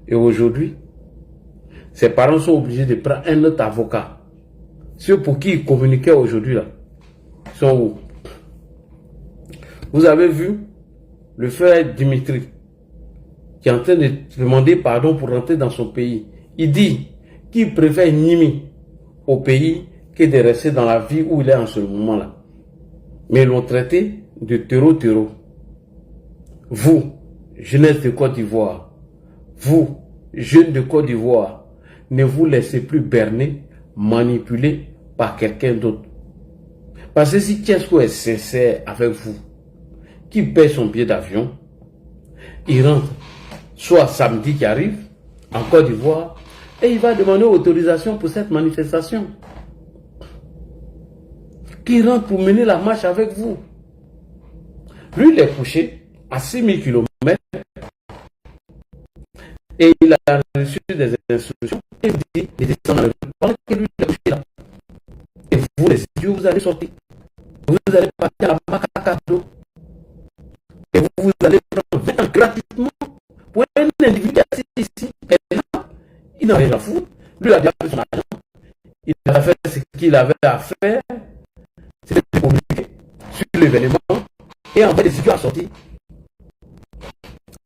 Et aujourd'hui, ses parents sont obligés de prendre un autre avocat. Ceux pour qui il communiquait aujourd'hui, là, sont où? Vous avez vu le frère Dimitri, qui est en train de demander pardon pour rentrer dans son pays. Il dit qu'il préfère Nimi au pays que de rester dans la vie où il est en ce moment-là. Mais ils l'ont traité de terreau. Vous, jeunesse de Côte d'Ivoire, vous, jeunes de Côte d'Ivoire, ne vous laissez plus berner, manipuler par quelqu'un d'autre. Parce que si Tchesco est sincère avec vous, qui paie son billet d'avion, il rentre soit samedi qui arrive, en Côte d'Ivoire, et il va demander autorisation pour cette manifestation. Qui rentre pour mener la marche avec vous. Lui, il est couché à 6000 km et il a reçu des instructions et il dit de descendre dans le rue pendant que lui il est couché là. Et vous, les idiots, vous allez sortir. Vous allez partir à la Macacado. Et vous allez prendre 20 ans gratuitement pour un individu assis ici. Et là, il n'a rien à foutre. Lui, il a déjà fait son argent. Il a fait ce qu'il avait à faire. C'était de communiquer sur l'événement et envoyer des idiots à sortir.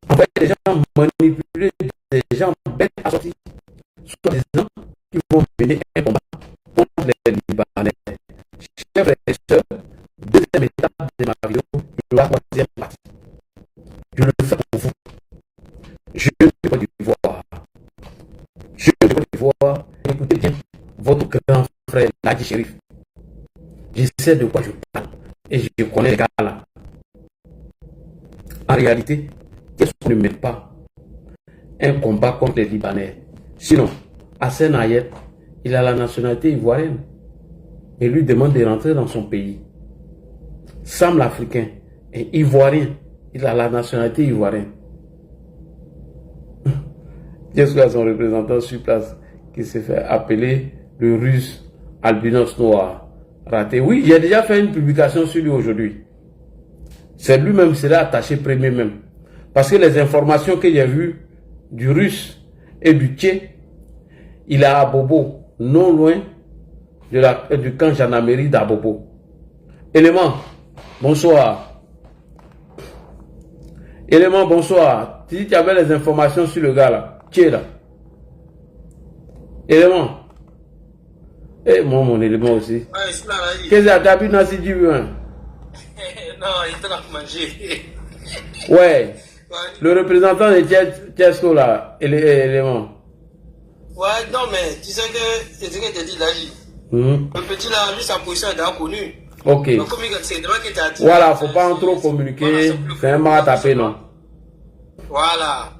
Envoyer des gens manipuler, des gens bêtes à sortir. Soit des gens qui vont mener un combat contre les Libanais. Chers frères et sœurs, deuxième étape de ma vidéo, la troisième partie. Je le fais pour vous. Je de Côte d'Ivoire. Je de Côte d'Ivoire. Écoutez bien votre grand frère, Ladi Chérif. Je sais de quoi je parle et je connais les gars là. En réalité, qu'est-ce qu'on ne met pas un combat contre les Libanais? Sinon, Hassan Ayet, il a la nationalité ivoirienne et lui demande de rentrer dans son pays. Sam l'Africain est ivoirien, il a la nationalité ivoirienne. Qu'est-ce qu'il y a son représentant sur place qui s'est fait appeler le russe albinos noir? Raté. Oui, j'ai déjà fait une publication sur lui aujourd'hui. C'est lui-même qui sera attaché premier même. Parce que les informations que j'ai vues du russe et du tché, il est à Bobo, non loin du camp gendarmerie d'Abobo. Élément, bonsoir. Élément, bonsoir. Tu dis que tu avais les informations sur le gars là. Tché là. Élément. Et moi, mon élément aussi. Qu'est-ce que tu as vu dans ce dieu? Non, il est en train de manger. Ouais. Le représentant de Tchesco là, élément. Ouais, non, mais tu sais que c'est ce que tu as dit là. Le petit là, lui, sa position est déjà connue. Ok. Donc, comme c'est droit que tu as dit. Voilà, faut pas en trop communiquer. C'est un mal à taper, non? Voilà.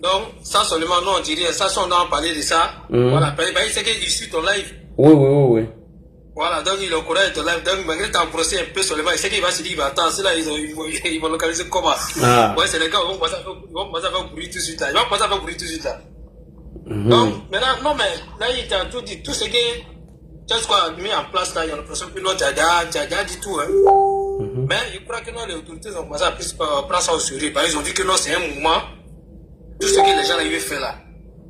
Donc, ça seulement, non, on dirait, ça, on a parlé de ça. Voilà, il sait qu'il suit ton live. Oui. Voilà, donc il est au courant de ton live. Donc, malgré ton procès un peu seulement, il sait qu'il va se dire, attends, c'est là, ils vont localiser comment. Ouais, c'est les gars, ils vont passer à faire bruit tout de suite là. Ils vont passer à faire bruit tout de suite là. Donc, maintenant, non, mais là, il t'a tout dit, tout ce que tu as mis en place là, il y a l'impression que non, tu as déjà dit tout. Mais je crois que non, les autorités ont commencé à prendre ça au sérieux. Ils ont dit que non, c'est un mouvement. Tout ce que les gens arrivent à faire là,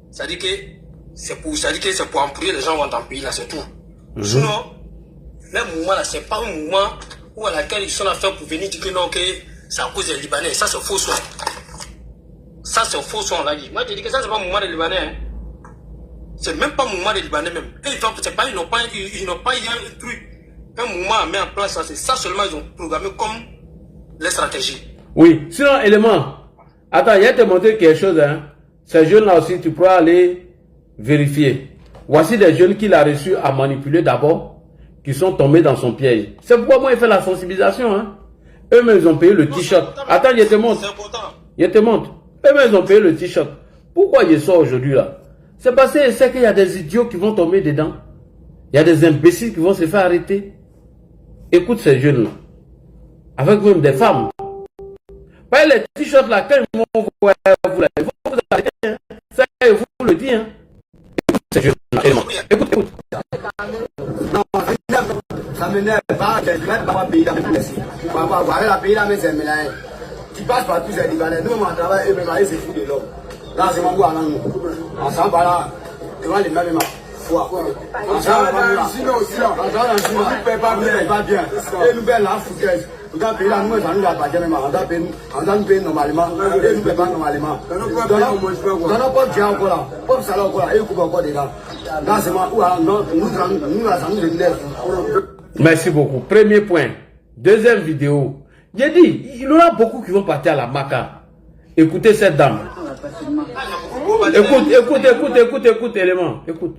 ça dit que c'est pour employer les gens dans ton pays là, c'est tout. Sinon, le mouvement là, c'est pas un mouvement où à laquelle ils sont à faire pour venir dire que non, que c'est à cause des Libanais. Ça, c'est faux son. Ça, c'est faux son là. Moi, je dis que ça, c'est pas un mouvement des Libanais. Hein. C'est même pas un mouvement des Libanais même. Et ils n'ont pas eu un truc. Un mouvement à mettre en place, c'est ça seulement ils ont programmé comme les stratégies. Oui, sinon, élément. Attends, il y a te montrer quelque chose, hein. Ces jeunes-là aussi, tu pourras aller vérifier. Voici des jeunes qu'il a reçus à manipuler d'abord, qui sont tombés dans son piège. C'est pourquoi moi, il fait la sensibilisation, hein. Eux-mêmes, ils ont payé le t-shirt. Attends, je te montre. Je te montre. Eux-mêmes, ils ont payé le t-shirt. Pourquoi je sors aujourd'hui, là? C'est parce que c'est qu'il y a des idiots qui vont tomber dedans. Il y a des imbéciles qui vont se faire arrêter. Écoute ces jeunes-là. avec même des femmes. Pas les t-shirts là, quand ils vont voir vous là, ils vont vous arrêter. Hein. Ça, il vous le dit. Hein. Écoute. Non, ça m'énerve pas, je ne pas payer la police. La payer la maison, qui passe par tous ces Libanais. Nous, on travaille et même c'est fou de l'homme. Là, c'est mon goût à l'angle. On s'en va là, devant les mêmes foi. On s'en va là, sinon, pas bien. Et nous, belle la foutaise. Nous avons payé la nous, on nous a pas même. On a payé normalement. Et nous, payons normalement. Dans nos potes, j'ai encore là. Pop salon encore là. Et nous, coupons encore des gars. Là, c'est moi. Nous, nous, merci beaucoup. Premier point. Deuxième vidéo. J'ai dit, il y en a beaucoup qui vont partir à la Maca. Écoutez cette dame. Écoute, élément. Écoute.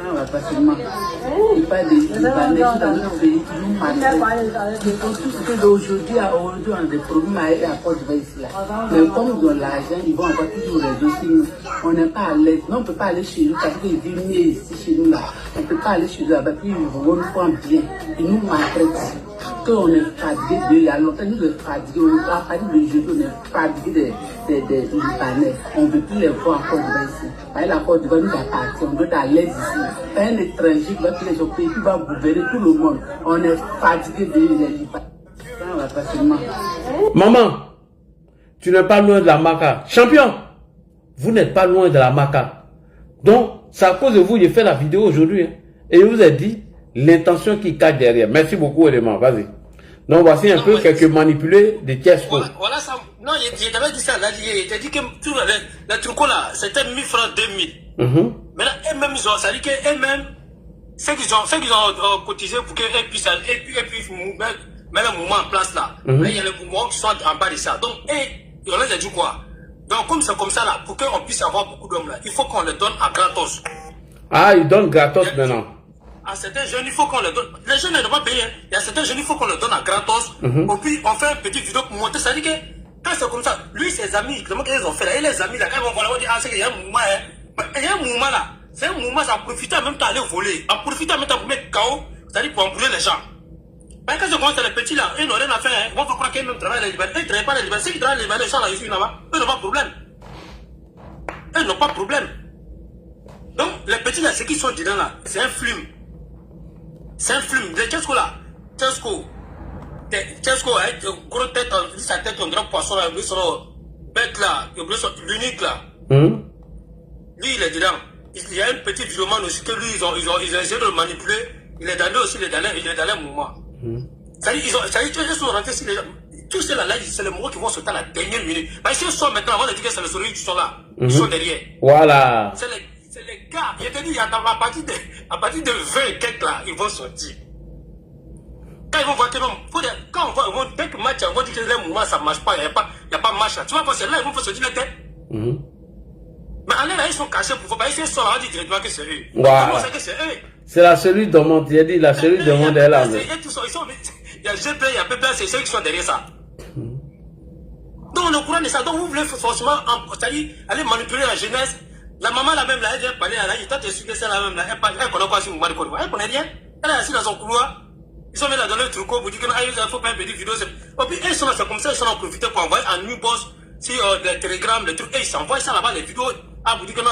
On va facilement. Il n'y a pas de Libanais dans notre pays qui nous maltraitent. Tout ce que d'aujourd'hui, on a des problèmes à Côte d'Ivoire ici. Mais comme ils ont l'argent, ils vont avoir toujours les dossiers. On n'est pas à l'aise. Non, on ne peut pas aller chez nous parce qu'ils viennent ici chez nous là. On ne peut pas aller chez eux avec puis ils vont nous prendre bien. Ils nous maltraitent. Qu'on est fatigué d'eux, il y a longtemps nous sommes fatigués. On a fatigué de jeudi, on est fatigué des Libanais. On ne veut plus les voir en Côte d'Ivoire ici. La Côte d'Ivoire nous appartient, on doit être à l'aise ici. Un étranger qui va créer son pays, qui va gouverner tout le monde. On est fatigué de les Libanais. Maman, tu n'es pas loin de la Maca. Champion, vous n'êtes pas loin de la Maca. Donc, c'est à cause de vous que j'ai fait la vidéo aujourd'hui. Hein. Et je vous ai dit l'intention qui cache derrière. Merci beaucoup, élément. Vas-y. Donc, voici un peu quelques manipulés de Tiesco. Voilà ça. Non, je t'avais dit ça là. Je t'ai dit que les trucs là, c'était 1000 francs, 2000. Maintenant, eux-mêmes, ils ont, ça dit qu'eux-mêmes, ceux qu'ils ont cotisé pour qu'ils puissent mettre le mouvement en place là. Mais il y a les mouvements qui sont en bas de ça. Donc, ils ont dit quoi? Donc, comme c'est comme ça là, pour qu'on puisse avoir beaucoup d'hommes là, il faut qu'on les donne à gratos. Ah, ils donnent gratos maintenant. À certains jeunes, il faut qu'on les donne. Les jeunes ne doivent pas payer. Il y a certains jeunes, il faut qu'on les donne à gratos. Et puis, on fait une petite vidéo pour monter. Ça dit que, quand c'est comme ça, lui, ses amis, comment ils ont fait là, et les amis là, quand ils vont voir, on dit, ah, c'est qu'il y a un mouvement, hein. Il y a un mouvement là. C'est un mouvement, ça profite en même temps d'aller voler. En profite en même temps pour mettre KO, c'est-à-dire pour embrouiller les gens. Mais quand je commence les petits là, ils n'ont rien à faire, hein. Ils vont croire qu'ils même travaillent les Libanais. Ils ne travaillent pas les Libanais. Ceux qui travaillent les Libanais, les gens là, ils sont là-bas. Eux n'ont pas de problème. Eux n'ont pas de problème. Donc, les petits là, ceux qui sont dedans là, c'est un film. C'est un film. Les Tiesco là, Tiesco, avec une grosse tête, sa tête, on dirait un poisson là, son bête là, l'unique là. Lui, il est dedans. Il y a un petit vidéoman aussi que lui, ils ont essayé de le manipuler. Il est dans aussi, il est dans les mouvements. Ça dit, ils sont rentrés sur les gens. Tous ceux là, c'est les mouvements qui vont sauter à la dernière minute. Parce qu'ils sont maintenant, on va dire que c'est les souris qui sont là. Ils sont derrière. Voilà. C'est les gars. Je te dis, à partir de 20 et quelques là, ils vont sortir. Quand ils vont voir que non, quand on voit, dès que match, on va dire que les mouvements, ça ne marche pas, il n'y a pas de match là. Tu vois, c'est là, ils vont faire sortir les têtes. Mais en là, ils sont cachés pour faire. Ils sont là, on dit directement que c'est eux. Voilà. C'est la cellule de monde. Il a dit la cellule de monde est là. Il y a GP, il y a PP, c'est ceux qui sont derrière ça. Donc, le courant de ça, donc vous voulez forcément aller manipuler la jeunesse. La maman, la même, là, elle vient parler, elle tente d'expliquer ça, la même, là, elle connaît quoi sur le mouvement de Côte d'Ivoire. Elle connaît rien. Elle est assise dans son couloir. Ils sont mis là dans le truc, vous dites qu'il faut faire une petite vidéo. Et puis, ils sont là, c'est comme ça, ils sont en profiter pour envoyer un new boss sur les télégrammes, les trucs, et ils s'envoient ça là-bas, les vidéos. Ah, vous dites que non,